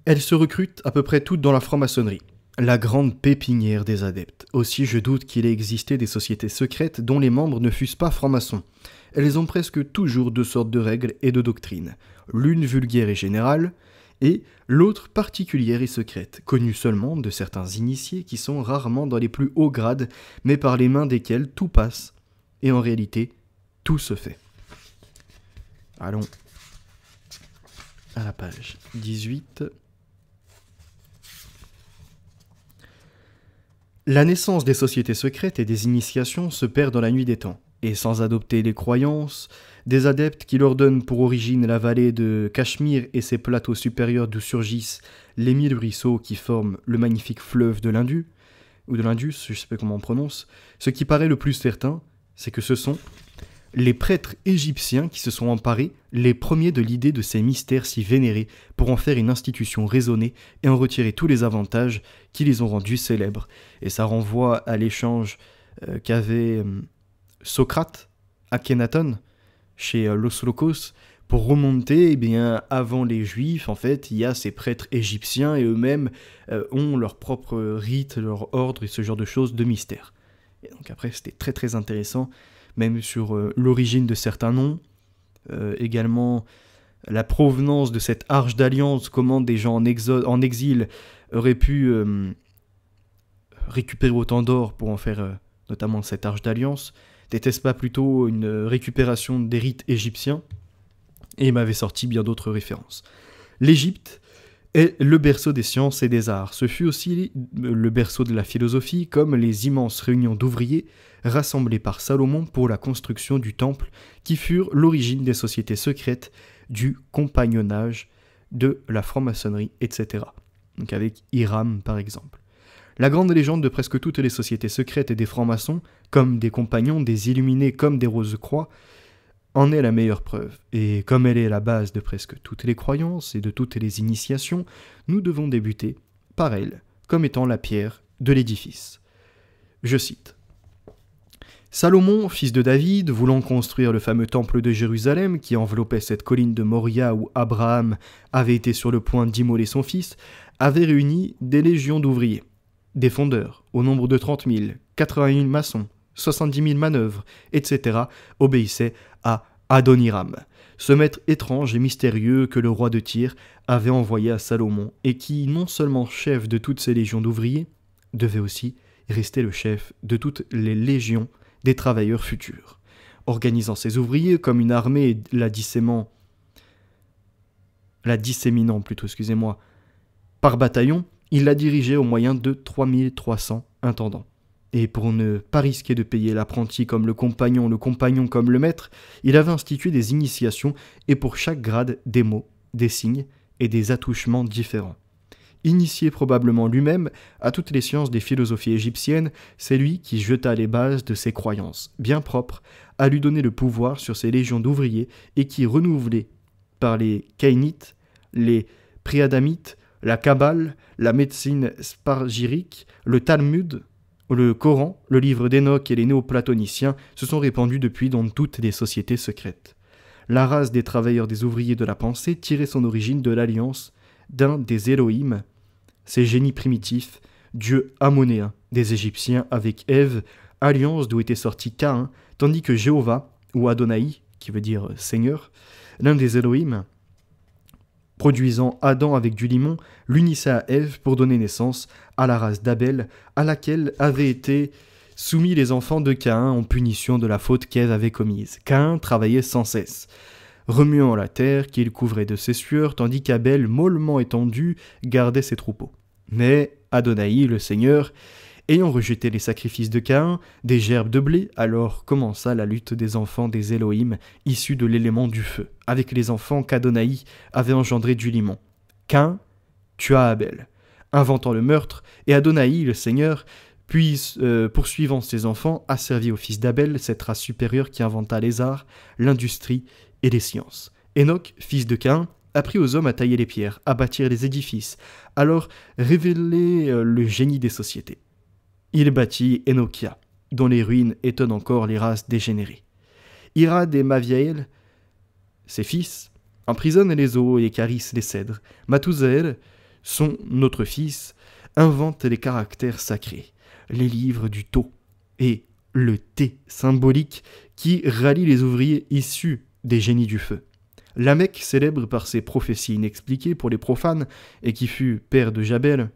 Elles se recrutent à peu près toutes dans la franc-maçonnerie, la grande pépinière des adeptes. Aussi, je doute qu'il ait existé des sociétés secrètes dont les membres ne fussent pas francs-maçons. Elles ont presque toujours deux sortes de règles et de doctrines, l'une vulgaire et générale, et l'autre particulière et secrète, connue seulement de certains initiés qui sont rarement dans les plus hauts grades, mais par les mains desquels tout passe, et en réalité, tout se fait. Allons à la page 18. La naissance des sociétés secrètes et des initiations se perd dans la nuit des temps, et sans adopter les croyances des adeptes qui leur donnent pour origine la vallée de Cachemire et ses plateaux supérieurs d'où surgissent les 1000 ruisseaux qui forment le magnifique fleuve de l'Indus, ou de l'Indus, je ne sais pas comment on prononce, ce qui paraît le plus certain, c'est que ce sont les prêtres égyptiens qui se sont emparés, les premiers de l'idée de ces mystères si vénérés, pour en faire une institution raisonnée et en retirer tous les avantages qui les ont rendus célèbres. Et ça renvoie à l'échange qu'avait Socrate, Akhenaton, chez Los Locos, pour remonter, eh bien, avant les Juifs, en fait, il y a ces prêtres égyptiens et eux-mêmes ont leur propre rite, leur ordre et ce genre de choses de mystère. Et donc après, c'était très très intéressant, même sur l'origine de certains noms, également la provenance de cette arche d'alliance, comment des gens en exil auraient pu récupérer autant d'or pour en faire notamment cette arche d'alliance. N'était-ce pas plutôt une récupération des rites égyptiens? Et il m'avait sorti bien d'autres références. L'Égypte est le berceau des sciences et des arts. Ce fut aussi le berceau de la philosophie, comme les immenses réunions d'ouvriers rassemblés par Salomon pour la construction du temple, qui furent l'origine des sociétés secrètes, du compagnonnage, de la franc-maçonnerie, etc. Donc avec Hiram par exemple. La grande légende de presque toutes les sociétés secrètes et des francs-maçons, comme des compagnons, des illuminés comme des rose-croix, en est la meilleure preuve. Et comme elle est la base de presque toutes les croyances et de toutes les initiations, nous devons débuter par elle, comme étant la pierre de l'édifice. Je cite. Salomon, fils de David, voulant construire le fameux temple de Jérusalem qui enveloppait cette colline de Moria où Abraham avait été sur le point d'immoler son fils, avait réuni des légions d'ouvriers. Des fondeurs, au nombre de 30 000, 80 000 maçons, 70 000 manœuvres, etc., obéissaient à Adoniram, ce maître étrange et mystérieux que le roi de Tyr avait envoyé à Salomon et qui, non seulement chef de toutes ces légions d'ouvriers, devait aussi rester le chef de toutes les légions des travailleurs futurs, organisant ses ouvriers comme une armée et la disséminant par bataillon. Il la dirigeait au moyen de 3300 intendants. Et pour ne pas risquer de payer l'apprenti comme le compagnon comme le maître, il avait institué des initiations et pour chaque grade des mots, des signes et des attouchements différents. Initié probablement lui-même à toutes les sciences des philosophies égyptiennes, c'est lui qui jeta les bases de ses croyances, bien propres à lui donner le pouvoir sur ses légions d'ouvriers et qui, renouvelées par les Caïnites, les Priadamites, la Kabbale, la médecine spargyrique, le Talmud, le Coran, le livre d'Enoch et les néoplatoniciens se sont répandus depuis dans toutes les sociétés secrètes. La race des travailleurs des ouvriers de la pensée tirait son origine de l'alliance d'un des Elohim, ces génies primitifs, dieu ammonéen des Égyptiens avec Ève, alliance d'où était sorti Caïn, tandis que Jéhovah, ou Adonai, qui veut dire Seigneur, l'un des Elohim, produisant Adam avec du limon, l'unissait à Ève pour donner naissance à la race d'Abel, à laquelle avaient été soumis les enfants de Caïn en punition de la faute qu'Ève avait commise. Caïn travaillait sans cesse, remuant la terre qu'il couvrait de ses sueurs, tandis qu'Abel, mollement étendu, gardait ses troupeaux. Mais Adonai, le Seigneur, ayant rejeté les sacrifices de Caïn, des gerbes de blé, alors commença la lutte des enfants des Elohim, issus de l'élément du feu, avec les enfants qu'Adonai avait engendrés du limon. Caïn tua Abel, inventant le meurtre, et Adonai, le Seigneur, puis, poursuivant ses enfants, asservit au fils d'Abel, cette race supérieure qui inventa les arts, l'industrie et les sciences. Enoch, fils de Caïn, apprit aux hommes à tailler les pierres, à bâtir les édifices, alors révélait le génie des sociétés. Il bâtit Enochia, dont les ruines étonnent encore les races dégénérées. Irad et Maviaël, ses fils, emprisonnent les eaux et carissent les cèdres. Mathusaël, son autre fils, invente les caractères sacrés, les livres du Tau et le T symbolique qui rallie les ouvriers issus des génies du feu. Lamech, célèbre par ses prophéties inexpliquées pour les profanes et qui fut père de Jabel,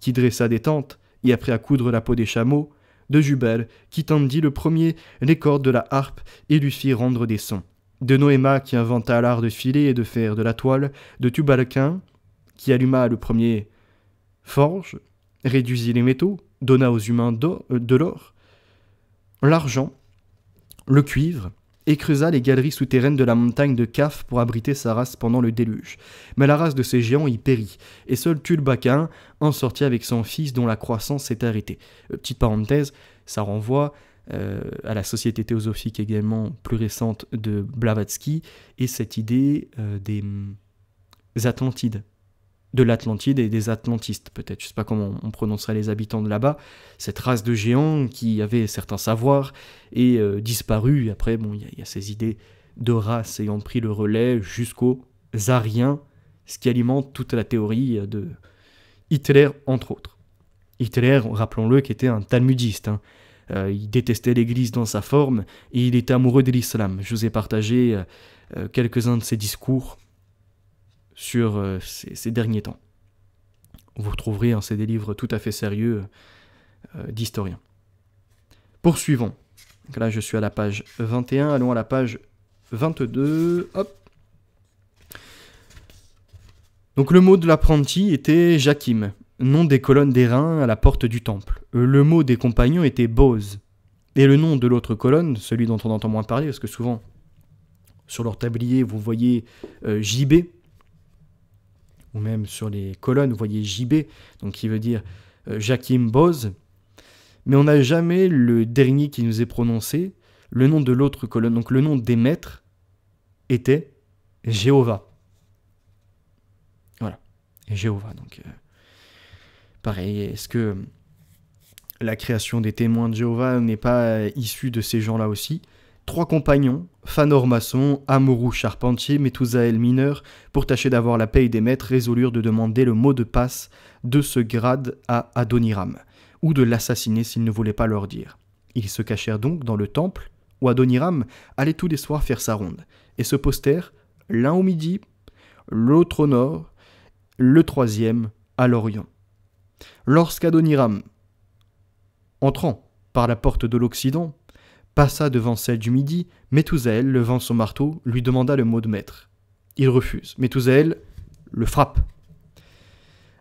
qui dressa des tentes et apprit à coudre la peau des chameaux, de Jubal, qui tendit le premier les cordes de la harpe et lui fit rendre des sons, de Noéma, qui inventa l'art de filer et de faire de la toile, de Tubal-Cain, qui alluma le premier forge, réduisit les métaux, donna aux humains de l'or, l'argent, le cuivre, et creusa les galeries souterraines de la montagne de Kaf pour abriter sa race pendant le déluge. Mais la race de ces géants y périt, et seul Tulbacain en sortit avec son fils dont la croissance s'est arrêtée. Petite parenthèse, ça renvoie à la société théosophique également plus récente de Blavatsky, et cette idée des Atlantides, de l'Atlantide et des Atlantistes peut-être, je ne sais pas comment on prononcerait les habitants de là-bas, cette race de géants qui avait certains savoirs et disparu. Après, bon, il y a ces idées de race ayant pris le relais jusqu'aux Ariens, ce qui alimente toute la théorie de Hitler, entre autres. Hitler, rappelons-le, qui était un talmudiste, hein. Il détestait l'Église dans sa forme et il était amoureux de l'islam. Je vous ai partagé quelques-uns de ses discours sur ces derniers temps. Vous retrouverez, hein, c'est des livres tout à fait sérieux d'historiens. Poursuivons. Donc là, je suis à la page 21, allons à la page 22. Hop. Donc le mot de l'apprenti était Jakim, nom des colonnes d'airain à la porte du temple. Le mot des compagnons était Boz. Et le nom de l'autre colonne, celui dont on entend moins parler, parce que souvent, sur leur tablier, vous voyez JB, ou même sur les colonnes, vous voyez JB, donc qui veut dire Jakim Boz, mais on n'a jamais le dernier qui nous est prononcé. Le nom de l'autre colonne, donc le nom des maîtres, était Jéhovah. Voilà, et Jéhovah. Donc, pareil, est-ce que la création des témoins de Jéhovah n'est pas issue de ces gens-là aussi? 3 compagnons, Fanor maçon, Amorou charpentier, Methusaël mineur, pour tâcher d'avoir la paye des maîtres, résolurent de demander le mot de passe de ce grade à Adoniram, ou de l'assassiner s'il ne voulait pas leur dire. Ils se cachèrent donc dans le temple, où Adoniram allait tous les soirs faire sa ronde, et se postèrent, l'un au midi, l'autre au nord, le troisième à l'orient. Lorsqu'Adoniram, entrant par la porte de l'Occident, passa devant celle du midi, Methusaël, levant son marteau, lui demanda le mot de maître. Il refuse. Methusaël le frappe.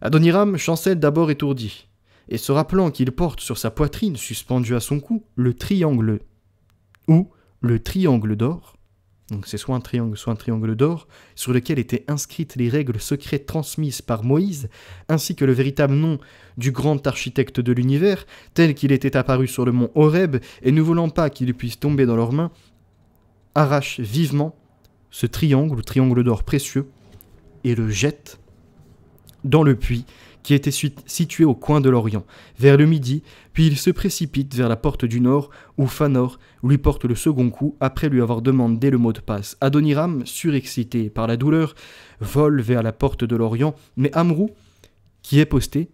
Adoniram chancelle d'abord étourdi, et se rappelant qu'il porte sur sa poitrine, suspendu à son cou, le triangle, ou le triangle d'or, donc c'est soit un triangle d'or, sur lequel étaient inscrites les règles secrètes transmises par Moïse, ainsi que le véritable nom du grand architecte de l'univers, tel qu'il était apparu sur le mont Horeb, et ne voulant pas qu'il puisse tomber dans leurs mains, arrache vivement ce triangle, ou triangle d'or précieux, et le jette dans le puits qui était situé au coin de l'Orient, vers le midi, puis il se précipite vers la porte du nord, où Fanor lui porte le second coup après lui avoir demandé le mot de passe. Adoniram, surexcité par la douleur, vole vers la porte de l'Orient, mais Amrou, qui est posté,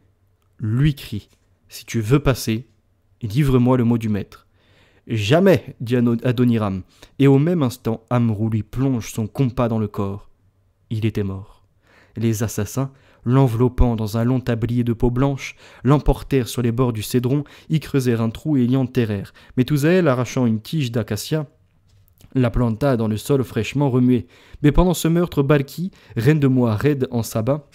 lui crie « Si tu veux passer, livre-moi le mot du maître ». « Jamais !» dit Adoniram, et au même instant, Amrou lui plonge son compas dans le corps. Il était mort. Les assassins, l'enveloppant dans un long tablier de peau blanche, l'emportèrent sur les bords du Cédron, y creusèrent un trou et l'y enterrèrent. Methusaël, arrachant une tige d'acacia, la planta dans le sol fraîchement remué. Mais pendant ce meurtre, Balki, reine de Moared en Saba,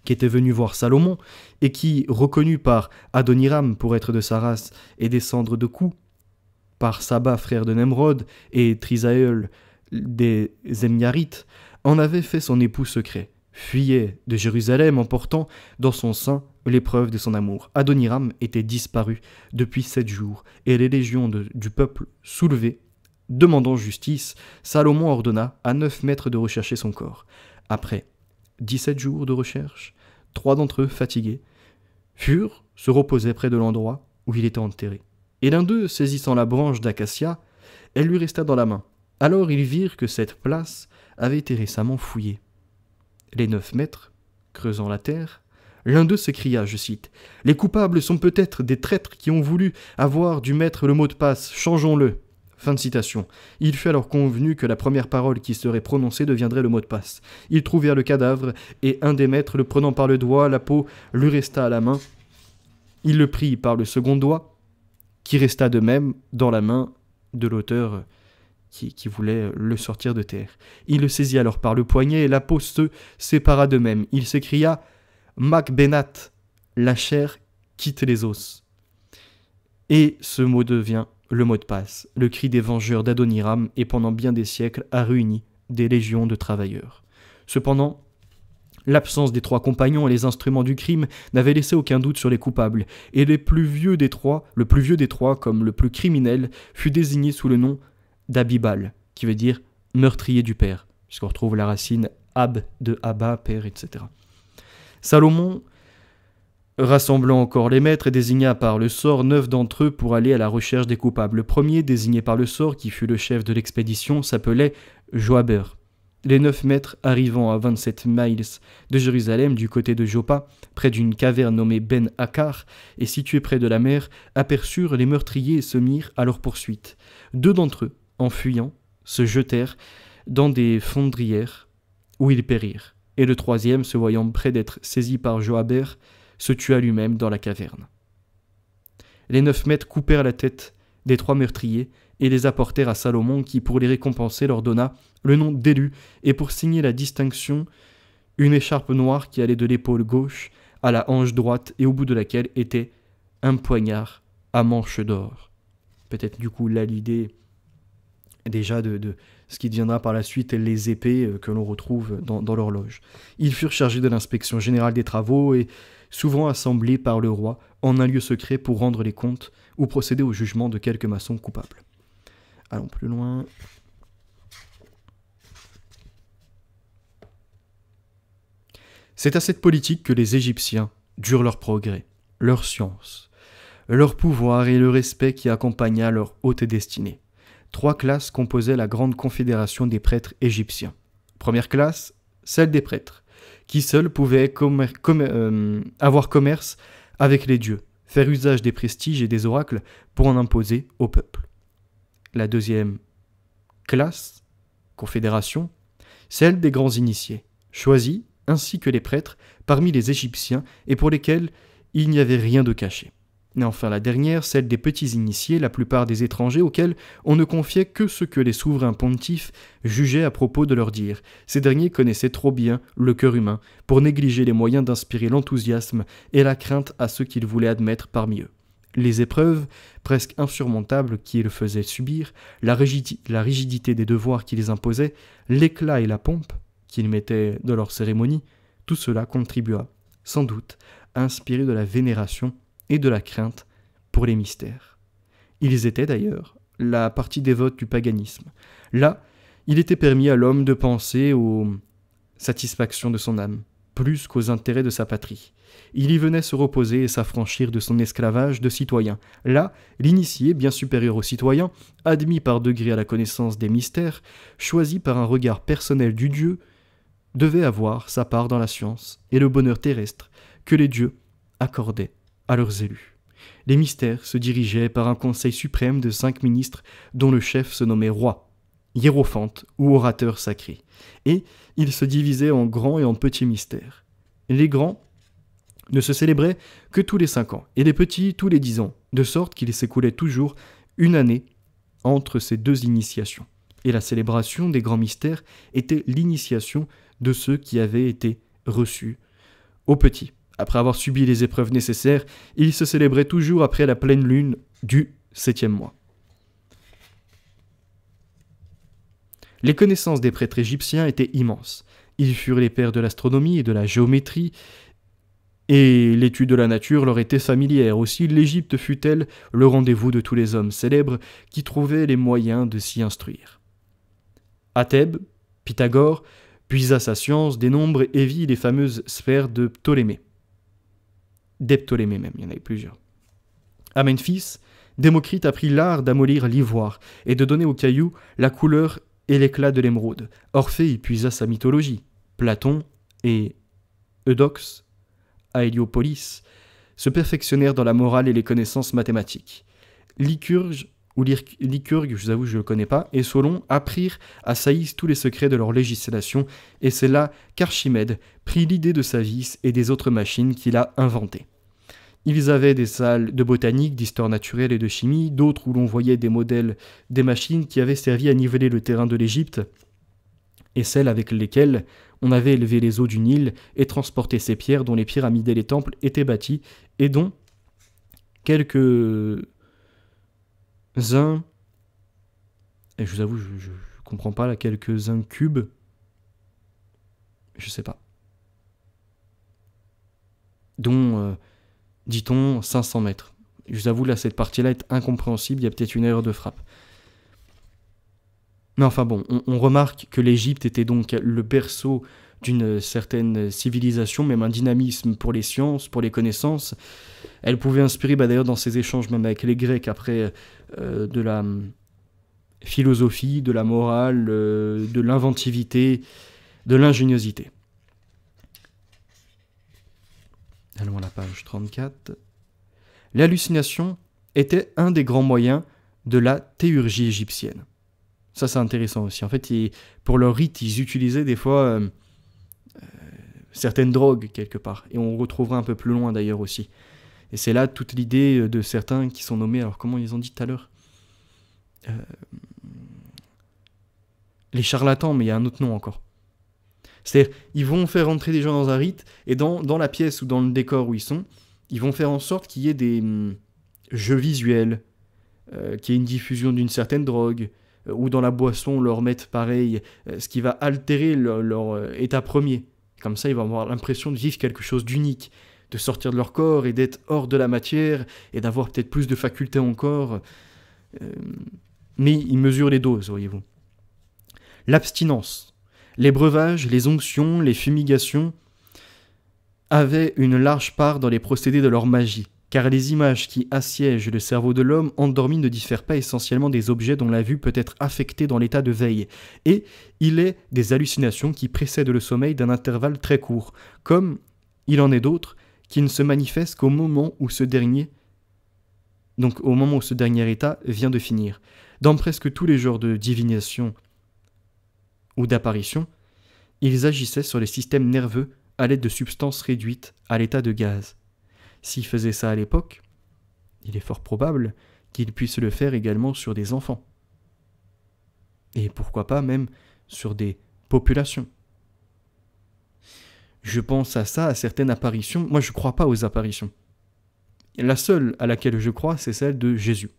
qui était venue voir Salomon, et qui, reconnue par Adoniram pour être de sa race et descendre de Cou, par Saba, frère de Nemrod, et Trisaël des Zemniarites, en avait fait son époux secret, fuyait de Jérusalem en portant dans son sein l'épreuve de son amour. Adoniram était disparu depuis 7 jours, et les légions du peuple soulevées, demandant justice, Salomon ordonna à 9 maîtres de rechercher son corps. Après 17 jours de recherche, 3 d'entre eux, fatigués, se reposaient près de l'endroit où il était enterré. Et l'un d'eux, saisissant la branche d'acacia, elle lui resta dans la main. Alors ils virent que cette place avait été récemment fouillée. Les 9 maîtres, creusant la terre, l'un d'eux s'écria, je cite, « Les coupables sont peut-être des traîtres qui ont voulu avoir du maître le mot de passe, changeons-le. » Fin de citation. Il fut alors convenu que la première parole qui serait prononcée deviendrait le mot de passe. Ils trouvèrent le cadavre, et un des maîtres, le prenant par le doigt, la peau lui resta à la main. Il le prit par le second doigt, qui resta de même dans la main de l'auteur qui voulait le sortir de terre. Il le saisit alors par le poignet, et la peau se sépara de même. Il s'écria « Macbenat », la chair quitte les os. Et ce mot devient le mot de passe, le cri des vengeurs d'Adoniram, et pendant bien des siècles a réuni des légions de travailleurs. Cependant, l'absence des 3 compagnons et les instruments du crime n'avaient laissé aucun doute sur les coupables, et le plus vieux des trois, comme le plus criminel, fut désigné sous le nom d'Abibal, qui veut dire meurtrier du père, puisqu'on retrouve la racine Ab de Abba, père, etc. Salomon, rassemblant encore les maîtres, désigna par le sort 9 d'entre eux pour aller à la recherche des coupables. Le premier, désigné par le sort, qui fut le chef de l'expédition, s'appelait Joaber. Les 9 maîtres, arrivant à 27 miles de Jérusalem, du côté de Joppa, près d'une caverne nommée Ben Akkar, et située près de la mer, aperçurent les meurtriers et se mirent à leur poursuite. 2 d'entre eux, en fuyant, se jetèrent dans des fondrières où ils périrent, et le 3e, se voyant près d'être saisi par Joaber, se tua lui-même dans la caverne. Les 9 maîtres coupèrent la tête des 3 meurtriers et les apportèrent à Salomon qui, pour les récompenser, leur donna le nom d'élu et pour signer la distinction, une écharpe noire qui allait de l'épaule gauche à la hanche droite et au bout de laquelle était un poignard à manche d'or. Peut-être du coup là l'idée déjà de ce qui deviendra par la suite les épées que l'on retrouve dans l'horloge. Ils furent chargés de l'inspection générale des travaux et souvent assemblés par le roi en un lieu secret pour rendre les comptes ou procéder au jugement de quelques maçons coupables. Allons plus loin. C'est à cette politique que les Égyptiens durent leur progrès, leur science, leur pouvoir et le respect qui accompagna leur haute destinée. 3 classes composaient la grande confédération des prêtres égyptiens. Première classe, celle des prêtres, qui seuls pouvaient avoir commerce avec les dieux, faire usage des prestiges et des oracles pour en imposer au peuple. La deuxième classe, confédération, celle des grands initiés, choisis, ainsi que les prêtres, parmi les Égyptiens et pour lesquels il n'y avait rien de caché. Et enfin la dernière, celle des petits initiés, la plupart des étrangers auxquels on ne confiait que ce que les souverains pontifes jugeaient à propos de leur dire. Ces derniers connaissaient trop bien le cœur humain pour négliger les moyens d'inspirer l'enthousiasme et la crainte à ceux qu'ils voulaient admettre parmi eux. Les épreuves, presque insurmontables, qu'ils faisaient subir, la rigidité des devoirs qu'ils imposaient, l'éclat et la pompe qu'ils mettaient dans leurs cérémonies, tout cela contribua, sans doute, à inspirer de la vénération et de la crainte pour les mystères. Ils étaient d'ailleurs la partie dévote du paganisme. Là, il était permis à l'homme de penser aux satisfactions de son âme, plus qu'aux intérêts de sa patrie. Il y venait se reposer et s'affranchir de son esclavage de citoyen. Là, l'initié, bien supérieur au citoyen, admis par degré à la connaissance des mystères, choisi par un regard personnel du Dieu, devait avoir sa part dans la science et le bonheur terrestre que les dieux accordaient à leurs élus. Les mystères se dirigeaient par un conseil suprême de 5 ministres dont le chef se nommait roi, hiérophante ou orateur sacré, et ils se divisaient en grands et en petits mystères. Les grands ne se célébraient que tous les 5 ans, et les petits tous les 10 ans, de sorte qu'il s'écoulait toujours une année entre ces 2 initiations. Et la célébration des grands mystères était l'initiation de ceux qui avaient été reçus aux petits. Après avoir subi les épreuves nécessaires, il se célébrait toujours après la pleine lune du 7e mois. Les connaissances des prêtres égyptiens étaient immenses. Ils furent les pères de l'astronomie et de la géométrie, et l'étude de la nature leur était familière. Aussi, l'Égypte fut-elle le rendez-vous de tous les hommes célèbres qui trouvaient les moyens de s'y instruire. À Thèbes, Pythagore puisa sa science des nombres et vit les fameuses sphères de Ptolémée. Des Ptolémées même, il y en avait plusieurs. À Memphis, Démocrite apprit l'art d'amollir l'ivoire et de donner aux cailloux la couleur et l'éclat de l'émeraude. Orphée y puisa sa mythologie. Platon et Eudoxe, à Héliopolis, se perfectionnèrent dans la morale et les connaissances mathématiques. Lycurgue, je vous avoue, je ne le connais pas, et Solon apprirent à Saïs tous les secrets de leur législation, et c'est là qu'Archimède prit l'idée de sa vis et des autres machines qu'il a inventées. Ils avaient des salles de botanique, d'histoire naturelle et de chimie, d'autres où l'on voyait des modèles des machines qui avaient servi à niveler le terrain de l'Égypte, et celles avec lesquelles on avait élevé les eaux du Nil et transporté ces pierres dont les pyramides et les temples étaient bâtis, et dont quelques-uns, et je vous avoue, je comprends pas, là, quelques-uns cubes, je sais pas, dont, dit-on, 500 mètres. Je vous avoue, là, cette partie-là est incompréhensible, il y a peut-être une erreur de frappe. Mais enfin bon, on remarque que l'Égypte était donc le berceau d'une certaine civilisation, même un dynamisme pour les sciences, pour les connaissances. Elle pouvait inspirer, d'ailleurs dans ses échanges même avec les Grecs, après de la philosophie, de la morale, de l'inventivité, de l'ingéniosité. Allons à la page 34. L'hallucination était un des grands moyens de la théurgie égyptienne. Ça, c'est intéressant aussi. En fait, pour leur rite, ils utilisaient des fois certaines drogues, quelque part. Et on retrouvera un peu plus loin, d'ailleurs, aussi. Et c'est là toute l'idée de certains qui sont nommés, alors comment ils ont dit tout à l'heure les charlatans, mais il y a un autre nom encore. C'est-à-dire, ils vont faire entrer des gens dans un rite, et dans la pièce ou dans le décor où ils sont, ils vont faire en sorte qu'il y ait des jeux visuels, qu'il y ait une diffusion d'une certaine drogue, ou dans la boisson leur mettre pareil, ce qui va altérer leur état premier. Comme ça, ils vont avoir l'impression de vivre quelque chose d'unique, de sortir de leur corps et d'être hors de la matière et d'avoir peut-être plus de facultés encore. Mais ils mesurent les doses, voyez-vous. L'abstinence, les breuvages, les onctions, les fumigations avaient une large part dans les procédés de leur magie, car les images qui assiègent le cerveau de l'homme endormi ne diffèrent pas essentiellement des objets dont la vue peut être affectée dans l'état de veille, et il est des hallucinations qui précèdent le sommeil d'un intervalle très court, comme il en est d'autres qui ne se manifestent qu'au moment où ce dernier état vient de finir. Dans presque tous les genres de divination ou d'apparition, ils agissaient sur les systèmes nerveux à l'aide de substances réduites à l'état de gaz. S'ils faisaient ça à l'époque, il est fort probable qu'ils puissent le faire également sur des enfants. Et pourquoi pas même sur des populations. Je pense à ça, à certaines apparitions. Moi, je ne crois pas aux apparitions. La seule à laquelle je crois, c'est celle de Jésus.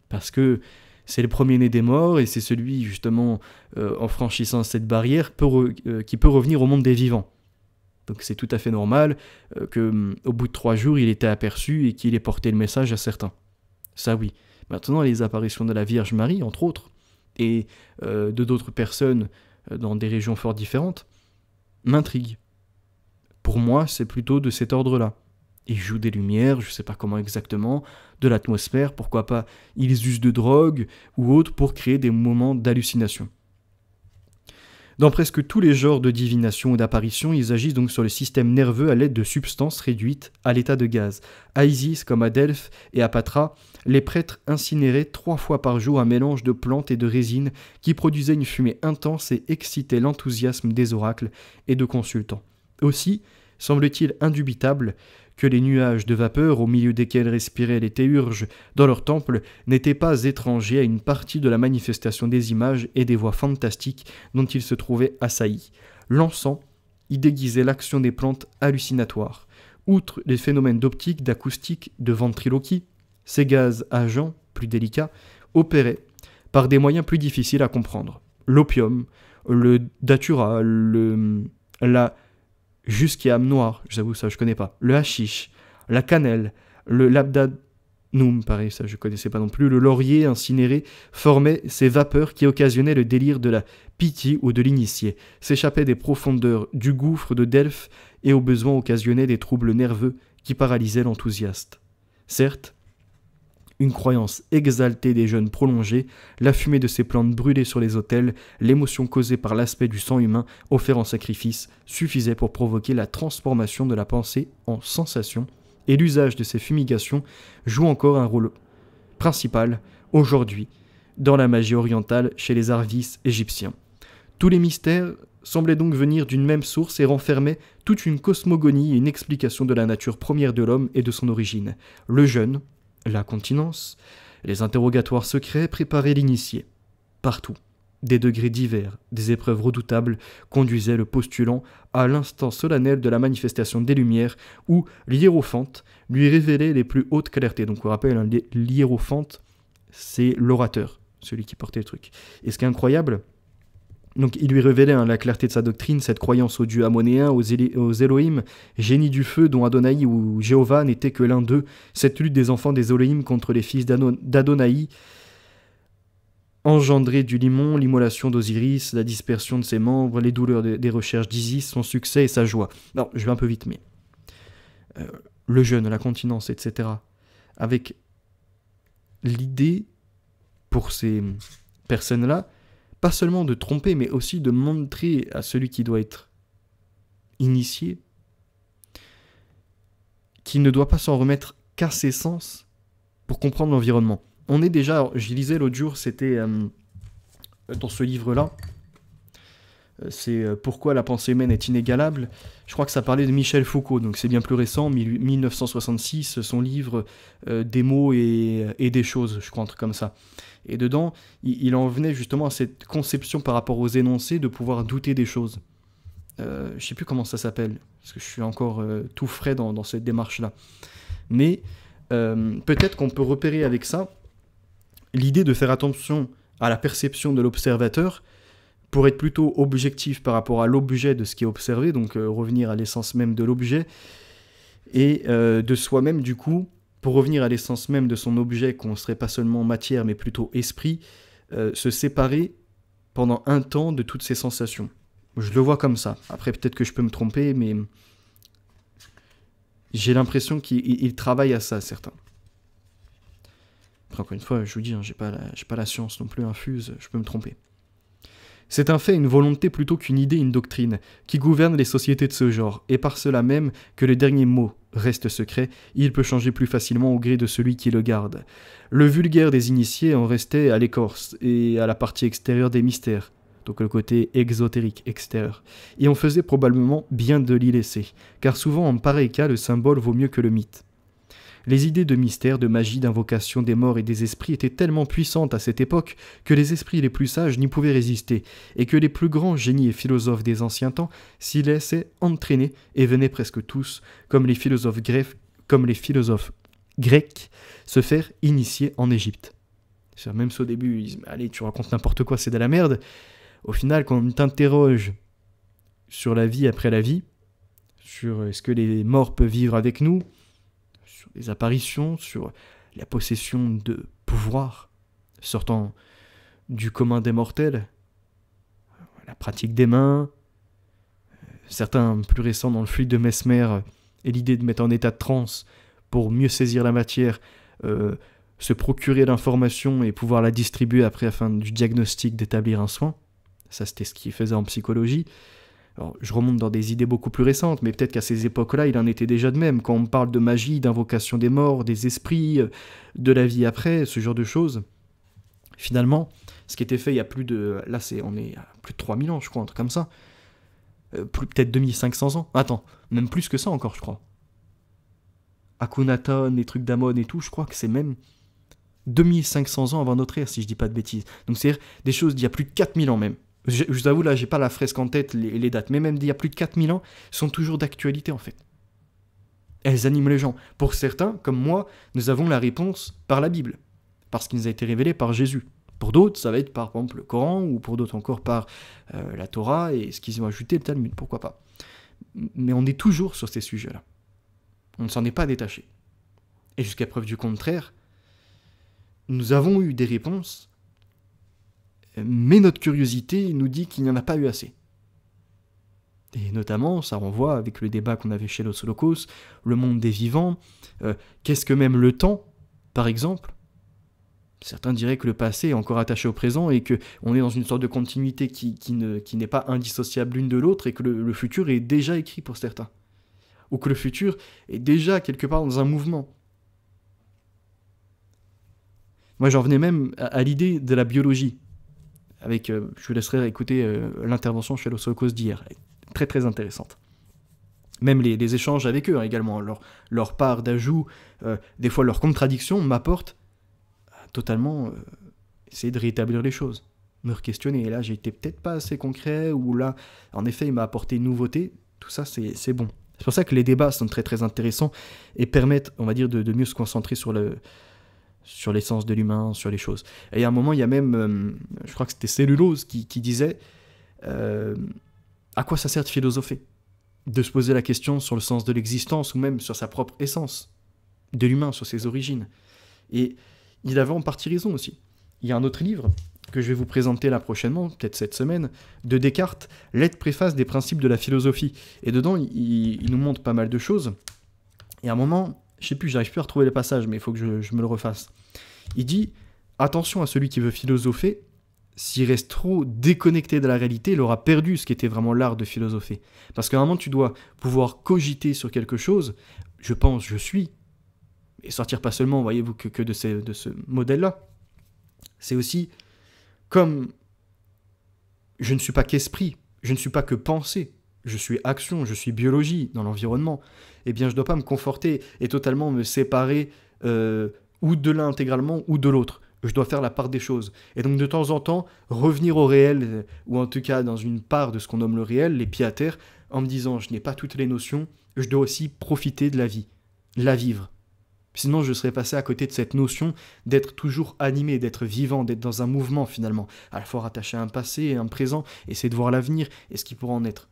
Parce que c'est le premier-né des morts et c'est celui, justement, en franchissant cette barrière, qui peut revenir au monde des vivants. Donc c'est tout à fait normal qu'au bout de 3 jours, il était aperçu et qu'il ait porté le message à certains. Ça oui. Maintenant, les apparitions de la Vierge Marie, entre autres, et de d'autres personnes dans des régions fort différentes, m'intriguent. Pour moi, c'est plutôt de cet ordre-là. Ils jouent des lumières, je ne sais pas comment exactement, de l'atmosphère, pourquoi pas ils usent de drogue ou autre pour créer des moments d'hallucination. Dans presque tous les genres de divination ou d'apparition, ils agissent donc sur le système nerveux à l'aide de substances réduites à l'état de gaz. À Isis, comme à Delphes et à Patra, les prêtres incinéraient 3 fois par jour un mélange de plantes et de résine qui produisait une fumée intense et excitait l'enthousiasme des oracles et de consultants. Aussi, semble-t-il indubitable que les nuages de vapeur au milieu desquels respiraient les théurges dans leur temple n'étaient pas étrangers à une partie de la manifestation des images et des voix fantastiques dont ils se trouvaient assaillis. L'encens y déguisait l'action des plantes hallucinatoires. Outre les phénomènes d'optique, d'acoustique, de ventriloquie, ces gaz agents, plus délicats, opéraient par des moyens plus difficiles à comprendre. L'opium, le datura, la jusquiam noir, j'avoue ça je connais pas, le hashish, la cannelle, le labdanum, pareil ça je connaissais pas non plus, le laurier incinéré formaient ces vapeurs qui occasionnaient le délire de la pitié ou de l'initié, s'échappaient des profondeurs du gouffre de Delphes et au besoin occasionnaient des troubles nerveux qui paralysaient l'enthousiaste. Certes, une croyance exaltée des jeûnes prolongés, la fumée de ces plantes brûlées sur les autels, l'émotion causée par l'aspect du sang humain offert en sacrifice suffisaient pour provoquer la transformation de la pensée en sensation, et l'usage de ces fumigations joue encore un rôle principal aujourd'hui dans la magie orientale chez les Arvis égyptiens. Tous les mystères semblaient donc venir d'une même source et renfermaient toute une cosmogonie et une explication de la nature première de l'homme et de son origine. Le jeûne, la continence, les interrogatoires secrets préparaient l'initié. Partout, des degrés divers, des épreuves redoutables conduisaient le postulant à l'instant solennel de la manifestation des Lumières où l'hiérophante lui révélait les plus hautes clartés. Donc on rappelle, l'hiérophante, c'est l'orateur, celui qui portait le truc. Et ce qui est incroyable, donc il lui révélait la clarté de sa doctrine, cette croyance aux dieux ammonéens, aux Elohim, génie du feu dont Adonai ou Jéhovah n'était que l'un d'eux, cette lutte des enfants des Elohim contre les fils d'Adonai, engendrée du limon, l'immolation d'Osiris, la dispersion de ses membres, les douleurs des recherches d'Isis, son succès et sa joie. Non, je vais un peu vite, mais le jeûne, la continence, etc. Avec l'idée, pour ces personnes-là, pas seulement de tromper, mais aussi de montrer à celui qui doit être initié qu'il ne doit pas s'en remettre qu'à ses sens pour comprendre l'environnement. On est déjà, je lisais l'autre jour, c'était dans ce livre-là, c'est Pourquoi la pensée humaine est inégalable. Je crois que ça parlait de Michel Foucault, donc c'est bien plus récent, 1966, son livre Des mots et des choses, je crois, un truc comme ça. Et dedans, il en venait justement à cette conception par rapport aux énoncés de pouvoir douter des choses. Je sais plus comment ça s'appelle, parce que je suis encore tout frais dans cette démarche-là. Mais peut-être qu'on peut repérer avec ça l'idée de faire attention à la perception de l'observateur, pour être plutôt objectif par rapport à l'objet de ce qui est observé, donc revenir à l'essence même de l'objet, et de soi-même du coup, pour revenir à l'essence même de son objet, qu'on ne serait pas seulement matière mais plutôt esprit, se séparer pendant un temps de toutes ces sensations. Je le vois comme ça. Après peut-être que je peux me tromper, mais j'ai l'impression qu'il travaille à ça, certains. Après, encore une fois, je vous dis, hein, j'ai pas la science non plus infuse, je peux me tromper. C'est un fait, une volonté plutôt qu'une idée, une doctrine, qui gouverne les sociétés de ce genre, et par cela même que le dernier mot reste secret, il peut changer plus facilement au gré de celui qui le garde. Le vulgaire des initiés en restait à l'écorce et à la partie extérieure des mystères, donc le côté exotérique extérieur, et on faisait probablement bien de l'y laisser, car souvent en pareil cas le symbole vaut mieux que le mythe. Les idées de mystère, de magie, d'invocation des morts et des esprits étaient tellement puissantes à cette époque que les esprits les plus sages n'y pouvaient résister, et que les plus grands génies et philosophes des anciens temps s'y laissaient entraîner et venaient presque tous, comme les philosophes grecs, se faire initier en Égypte. Même si au début, ils disent « Allez, tu racontes n'importe quoi, c'est de la merde », au final, quand on t'interroge sur la vie après la vie, sur est-ce que les morts peuvent vivre avec nous, sur les apparitions, sur la possession de pouvoir sortant du commun des mortels, la pratique des mains, certains plus récents dans le fluide de Mesmer, et l'idée de mettre en état de transe pour mieux saisir la matière, se procurer l'information et pouvoir la distribuer après afin du diagnostic d'établir un soin. Ça, c'était ce qu'il faisait en psychologie. Alors, je remonte dans des idées beaucoup plus récentes, mais peut-être qu'à ces époques-là, il en était déjà de même. Quand on parle de magie, d'invocation des morts, des esprits, de la vie après, ce genre de choses, finalement, ce qui était fait il y a plus de... Là, on est à plus de 3000 ans, je crois, un truc comme ça. Peut-être 2500 ans. Attends, même plus que ça encore, je crois. Akhenaton, les trucs d'Amon et tout, je crois que c'est même 2500 ans avant notre ère, si je dis pas de bêtises. Donc c'est-à-dire des choses d'il y a plus de 4000 ans même. Je vous avoue, là, j'ai pas la fresque en tête, les dates, mais même d'il y a plus de 4000 ans, sont toujours d'actualité, en fait. Elles animent les gens. Pour certains, comme moi, nous avons la réponse par la Bible, parce qu'il nous a été révélé par Jésus. Pour d'autres, ça va être par exemple le Coran, ou pour d'autres encore par la Torah, et ce qu'ils ont ajouté, le Talmud, pourquoi pas. Mais on est toujours sur ces sujets-là. On ne s'en est pas détaché. Et jusqu'à preuve du contraire, nous avons eu des réponses, mais notre curiosité nous dit qu'il n'y en a pas eu assez. Et notamment, ça renvoie avec le débat qu'on avait chez Los Locos, le monde des vivants, qu'est-ce que même le temps, par exemple. Certains diraient que le passé est encore attaché au présent et qu'on est dans une sorte de continuité qui n'est pas indissociable l'une de l'autre et que le futur est déjà écrit pour certains. Ou que le futur est déjà quelque part dans un mouvement. Moi, j'en venais même à l'idée de la biologie. Je vous laisserai écouter l'intervention chez Los Locos d'hier. Très très intéressante. Même les échanges avec eux, hein, également. Leur part d'ajout, des fois leur contradiction m'apporte totalement essayer de rétablir les choses. Me re-questionner. Et là, j'ai été peut-être pas assez concret, ou là, en effet, il m'a apporté une nouveauté. Tout ça, c'est bon. C'est pour ça que les débats sont très très intéressants et permettent, on va dire, de mieux se concentrer sur l'essence de l'humain, sur les choses. Et à un moment, il y a même, je crois que c'était Cellulose qui disait à quoi ça sert de philosopher, de se poser la question sur le sens de l'existence ou même sur sa propre essence, de l'humain, sur ses origines. Et il avait en partie raison aussi. Il y a un autre livre que je vais vous présenter là prochainement, peut-être cette semaine, de Descartes, Lettre préface des principes de la philosophie. Et dedans, il nous montre pas mal de choses. Et à un moment, je sais plus, j'arrive plus à retrouver le passage, mais il faut que je me le refasse. Il dit « Attention à celui qui veut philosopher, s'il reste trop déconnecté de la réalité, il aura perdu ce qui était vraiment l'art de philosopher. Parce qu'à un moment, tu dois pouvoir cogiter sur quelque chose, je pense, je suis, et sortir pas seulement, voyez-vous, que de ce modèle-là. C'est aussi comme je ne suis pas qu'esprit, je ne suis pas que pensée, je suis action, je suis biologie dans l'environnement, eh bien je ne dois pas me conforter et totalement me séparer ou de l'un intégralement ou de l'autre. Je dois faire la part des choses. Et donc de temps en temps, revenir au réel, ou en tout cas dans une part de ce qu'on nomme le réel, les pieds à terre, en me disant je n'ai pas toutes les notions, je dois aussi profiter de la vie, la vivre. Sinon, je serais passé à côté de cette notion d'être toujours animé, d'être vivant, d'être dans un mouvement finalement, à la fois rattaché à un passé et un présent, essayer de voir l'avenir et ce qui pourra en être.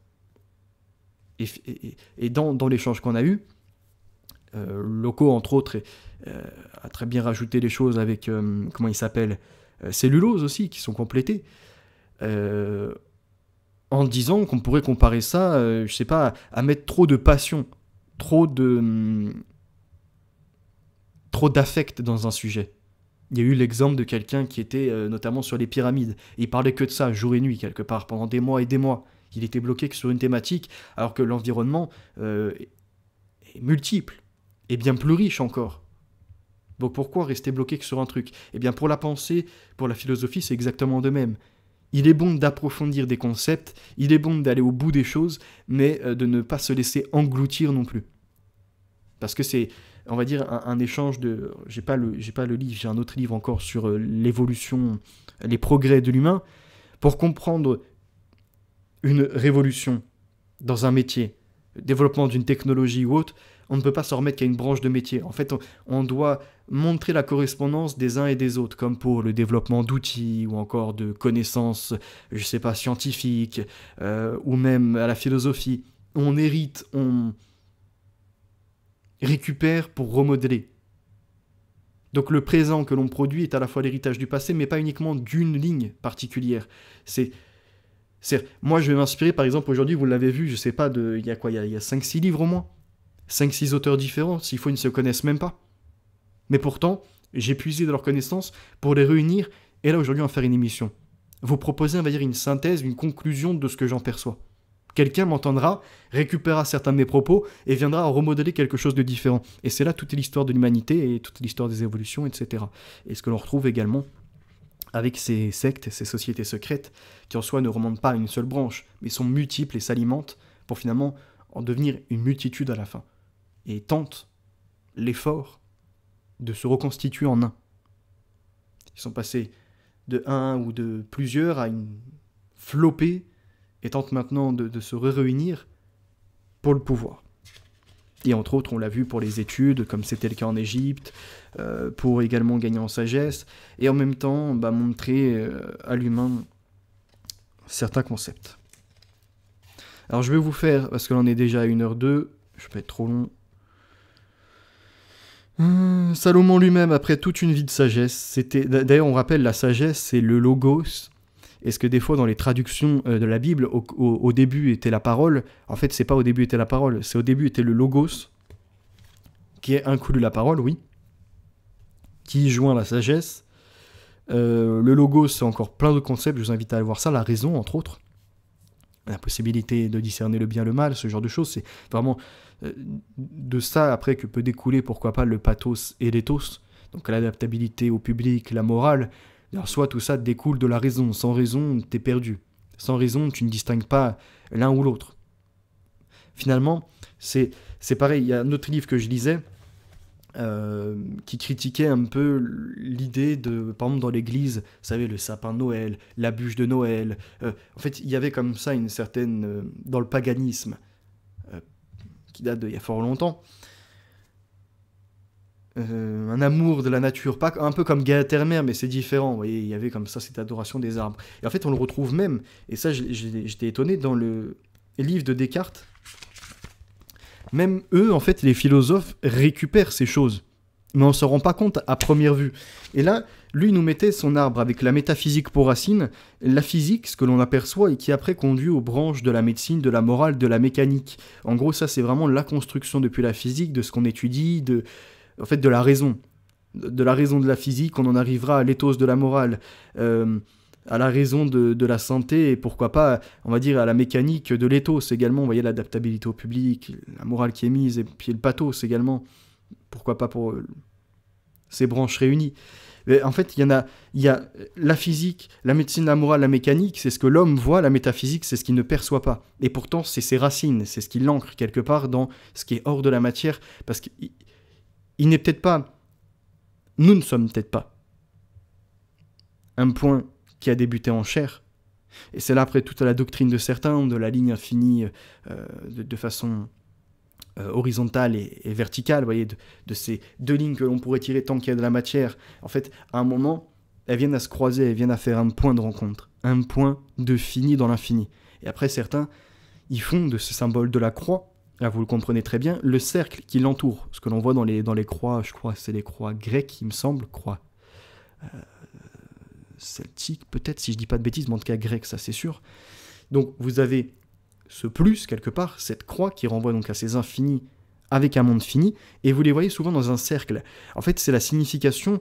Et dans l'échange qu'on a eu, Loco, entre autres, a très bien rajouté les choses avec, comment il s'appelle, Cellulose aussi, qui sont complétées, en disant qu'on pourrait comparer ça, je sais pas, à mettre trop de passion, trop d'affect dans un sujet. Il y a eu l'exemple de quelqu'un qui était notamment sur les pyramides, et il parlait que de ça, jour et nuit, quelque part, pendant des mois et des mois. Il était bloqué que sur une thématique, alors que l'environnement est multiple, et bien plus riche encore. Donc pourquoi rester bloqué que sur un truc? Eh bien pour la pensée, pour la philosophie, c'est exactement de même. Il est bon d'approfondir des concepts, il est bon d'aller au bout des choses, mais de ne pas se laisser engloutir non plus. Parce que c'est, on va dire, un échange de... J'ai pas le livre, j'ai un autre livre encore sur l'évolution, les progrès de l'humain. Pour comprendre une révolution dans un métier, le développement d'une technologie ou autre, on ne peut pas s'en remettre qu'à une branche de métier. En fait, on doit montrer la correspondance des uns et des autres, comme pour le développement d'outils ou encore de connaissances, je sais pas, scientifiques, ou même à la philosophie. On hérite, on récupère pour remodeler. Donc le présent que l'on produit est à la fois l'héritage du passé, mais pas uniquement d'une ligne particulière. Moi, je vais m'inspirer, par exemple, aujourd'hui, vous l'avez vu, je sais pas, il y a 5-6 livres au moins, 5-6 auteurs différents, s'il faut, ils ne se connaissent même pas. Mais pourtant, j'ai puisé de leurs connaissances pour les réunir, et là, aujourd'hui, en faire une émission. Vous proposer, on va dire, une synthèse, une conclusion de ce que j'en perçois. Quelqu'un m'entendra, récupérera certains de mes propos, et viendra remodeler quelque chose de différent. Et c'est là toute l'histoire de l'humanité, et toute l'histoire des évolutions, etc. Et ce que l'on retrouve également avec ces sectes, ces sociétés secrètes, qui en soi ne remontent pas à une seule branche, mais sont multiples et s'alimentent pour finalement en devenir une multitude à la fin. Et tentent l'effort de se reconstituer en un. Ils sont passés de un ou de plusieurs à une flopée, et tentent maintenant de se réunir pour le pouvoir. Et entre autres, on l'a vu pour les études, comme c'était le cas en Égypte, pour également gagner en sagesse, et en même temps montrer à l'humain certains concepts. Alors je vais vous faire, parce que l'on est déjà à 1h02, je vais pas être trop long. Salomon lui-même, après toute une vie de sagesse, d'ailleurs on rappelle, la sagesse, c'est le logos. Est-ce que des fois dans les traductions de la Bible, au début était la parole, en fait c'est pas au début était la parole, c'est au début était le logos, qui inclut la parole, oui, qui joint la sagesse. Le logos, c'est encore plein de concepts, je vous invite à aller voir ça, la raison entre autres, la possibilité de discerner le bien, le mal, ce genre de choses, c'est vraiment de ça après que peut découler, pourquoi pas, le pathos et l'éthos, donc l'adaptabilité au public, la morale. Alors soit tout ça découle de la raison. Sans raison, t'es perdu. Sans raison, tu ne distingues pas l'un ou l'autre. Finalement, c'est pareil. Il y a un autre livre que je lisais qui critiquait un peu l'idée de, par exemple, dans l'église, vous savez, le sapin de Noël, la bûche de Noël. En fait, il y avait comme ça une certaine... dans le paganisme, qui date d'il y a fort longtemps, un amour de la nature, pas un peu comme Gaïa-Terre-Mère, mais c'est différent, vous voyez, il y avait comme ça cette adoration des arbres. Et en fait, on le retrouve même, et ça, j'étais étonné, dans le livre de Descartes, même eux, en fait, les philosophes récupèrent ces choses, mais on ne s'en rend pas compte à première vue. Et là, lui nous mettait son arbre avec la métaphysique pour racine, la physique, ce que l'on aperçoit, et qui après conduit aux branches de la médecine, de la morale, de la mécanique. En gros, ça, c'est vraiment la construction depuis la physique, de ce qu'on étudie, en fait, de la raison. De la raison de la physique, on en arrivera à l'éthos de la morale, à la raison de la santé, et pourquoi pas, on va dire, à la mécanique de l'éthos également. Vous voyez, l'adaptabilité au public, la morale qui est mise, et puis le pathos également. Pourquoi pas pour ces branches réunies. Mais en fait, il y a la physique, la médecine, la morale, la mécanique, c'est ce que l'homme voit, la métaphysique, c'est ce qu'il ne perçoit pas. Et pourtant, c'est ses racines, c'est ce qui l'ancre quelque part dans ce qui est hors de la matière, parce qu'il n'est peut-être pas, nous ne sommes peut-être pas un point qui a débuté en chair. Et c'est là après toute la doctrine de certains, de la ligne infinie de façon horizontale et verticale, vous voyez, de ces deux lignes que l'on pourrait tirer tant qu'il y a de la matière, en fait, à un moment, elles viennent à se croiser, elles viennent à faire un point de rencontre, un point de fini dans l'infini. Et après, certains, ils font de ce symbole de la croix, là vous le comprenez très bien, le cercle qui l'entoure, ce que l'on voit dans les croix, je crois, c'est les croix grecques, il me semble, croix celtique, peut-être, si je dis pas de bêtises, mais en tout cas grec, ça c'est sûr. Donc vous avez ce plus, quelque part, cette croix qui renvoie donc à ces infinis avec un monde fini, et vous les voyez souvent dans un cercle. En fait, c'est la signification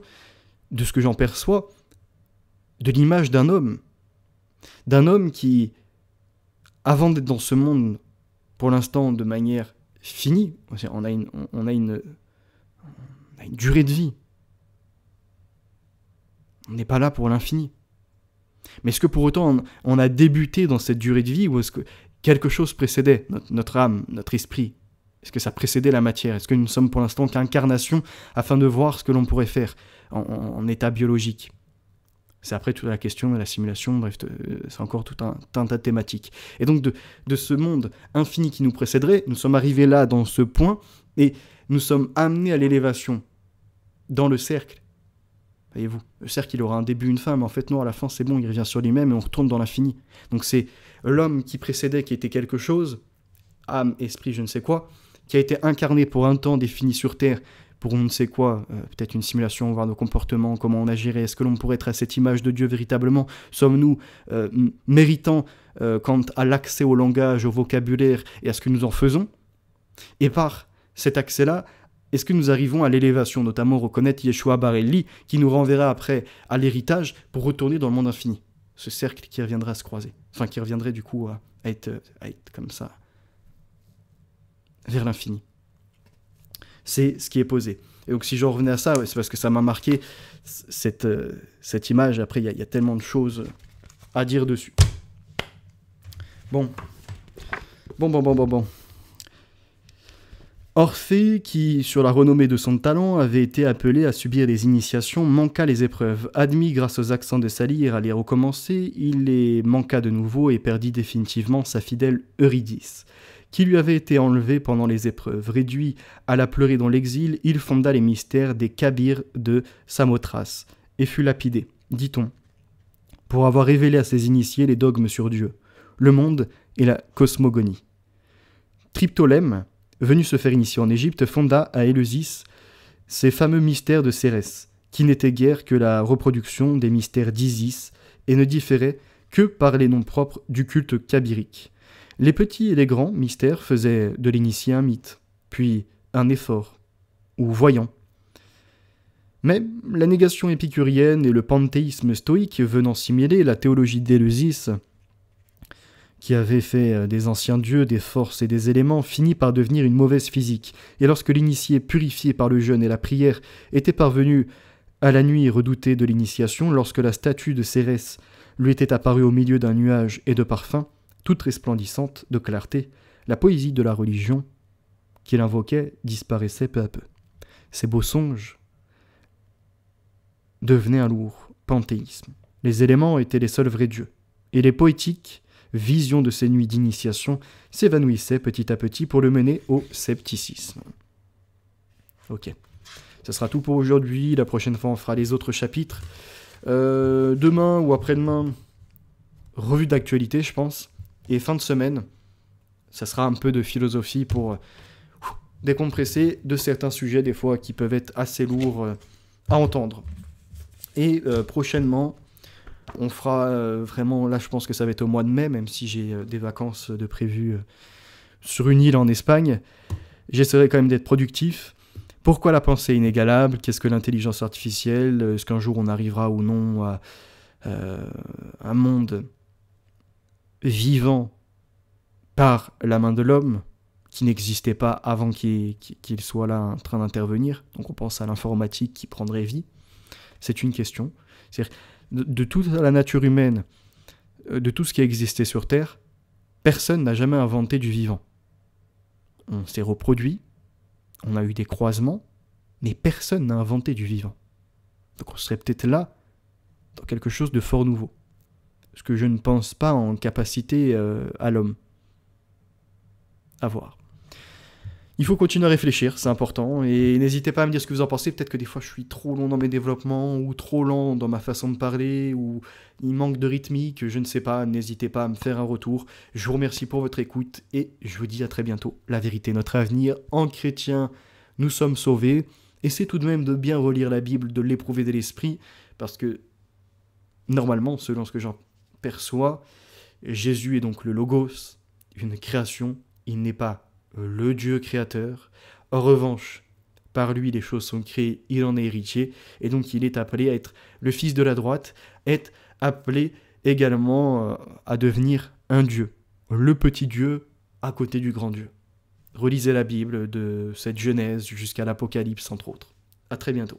de ce que j'en perçois, de l'image d'un homme qui, avant d'être dans ce monde, pour l'instant, de manière finie, on a une durée de vie. On n'est pas là pour l'infini. Mais est-ce que pour autant on a débuté dans cette durée de vie, ou est-ce que quelque chose précédait notre âme, notre esprit? Est-ce que ça précédait la matière? Est-ce que nous ne sommes pour l'instant qu'incarnation afin de voir ce que l'on pourrait faire en état biologique? C'est après toute la question de la simulation, bref, c'est encore tout un tas de thématiques. Et donc de ce monde infini qui nous précéderait, nous sommes arrivés là dans ce point, et nous sommes amenés à l'élévation, dans le cercle. Voyez-vous, le cercle, il aura un début, une fin, mais en fait, non, à la fin, c'est bon, il revient sur lui-même et on retourne dans l'infini. Donc c'est l'homme qui précédait, qui était quelque chose, âme, esprit, je ne sais quoi, qui a été incarné pour un temps défini sur Terre, pour on ne sait quoi, peut-être une simulation, voir nos comportements, comment on agirait, est-ce que l'on pourrait être à cette image de Dieu véritablement? Sommes-nous méritants quant à l'accès au langage, au vocabulaire et à ce que nous en faisons? Et par cet accès-là, est-ce que nous arrivons à l'élévation, notamment reconnaître Yeshua Barelli, qui nous renverra après à l'héritage pour retourner dans le monde infini? Ce cercle qui reviendra à se croiser. Enfin, qui reviendrait du coup à être comme ça, vers l'infini. C'est ce qui est posé. Et donc si j'en revenais à ça, c'est parce que ça m'a marqué, cette image. Après, il y a tellement de choses à dire dessus. Bon. Orphée, qui, sur la renommée de son talent, avait été appelé à subir des initiations, manqua les épreuves. Admis grâce aux accents de sa lyre à les recommencer, il les manqua de nouveau et perdit définitivement sa fidèle Eurydice, qui lui avait été enlevée pendant les épreuves. Réduit à la pleurer dans l'exil, il fonda les mystères des Kabirs de Samothrace et fut lapidé, dit-on, pour avoir révélé à ses initiés les dogmes sur Dieu, le monde et la cosmogonie. Triptolème, venu se faire initier en Égypte, fonda à Éleusis ces fameux mystères de Cérès, qui n'étaient guère que la reproduction des mystères d'Isis et ne différaient que par les noms propres du culte kabirique. Les petits et les grands mystères faisaient de l'initié un mythe, puis un effort, ou voyant. Mais la négation épicurienne et le panthéisme stoïque venant s'y mêler, la théologie d'Éleusis, qui avait fait des anciens dieux, des forces et des éléments, finit par devenir une mauvaise physique. Et lorsque l'initié, purifié par le jeûne et la prière, était parvenu à la nuit redoutée de l'initiation, lorsque la statue de Cérès lui était apparue au milieu d'un nuage et de parfums, toute resplendissante de clarté, la poésie de la religion qu'il invoquait disparaissait peu à peu. Ces beaux songes devenaient un lourd panthéisme. Les éléments étaient les seuls vrais dieux, et les poétiques vision de ces nuits d'initiation s'évanouissait petit à petit pour le mener au scepticisme. Ok, ce sera tout pour aujourd'hui. La prochaine fois, on fera les autres chapitres. Demain ou après-demain, revue d'actualité, je pense. Et fin de semaine, ça sera un peu de philosophie pour décompresser de certains sujets, des fois, qui peuvent être assez lourds à entendre. Et prochainement, on fera vraiment, là je pense que ça va être au mois de mai, même si j'ai des vacances de prévues sur une île en Espagne. J'essaierai quand même d'être productif. Pourquoi la pensée inégalable? Qu'est-ce que l'intelligence artificielle? Est-ce qu'un jour on arrivera ou non à un monde vivant par la main de l'homme, qui n'existait pas avant qu'il soit là en train d'intervenir? Donc on pense à l'informatique qui prendrait vie. C'est une question. C'est-à-dire, de toute la nature humaine, de tout ce qui a existé sur Terre, personne n'a jamais inventé du vivant. On s'est reproduit, on a eu des croisements, mais personne n'a inventé du vivant. Donc on serait peut-être là, dans quelque chose de fort nouveau. Ce que je ne pense pas en capacité à l'homme. À voir. Il faut continuer à réfléchir, c'est important, et n'hésitez pas à me dire ce que vous en pensez. Peut-être que des fois je suis trop long dans mes développements, ou trop lent dans ma façon de parler, ou il manque de rythmique, je ne sais pas. N'hésitez pas à me faire un retour. Je vous remercie pour votre écoute, et je vous dis à très bientôt. La vérité, notre avenir. En chrétien, nous sommes sauvés, et c'est tout de même de bien relire la Bible, de l'éprouver de l'esprit, parce que, normalement, selon ce que j'en perçois, Jésus est donc le Logos, une création, il n'est pas le Dieu créateur. En revanche, par lui les choses sont créées, il en est héritier, et donc il est appelé à être le fils de la droite, est appelé également à devenir un Dieu, le petit Dieu à côté du grand Dieu. Relisez la Bible de cette Genèse jusqu'à l'Apocalypse entre autres. À très bientôt.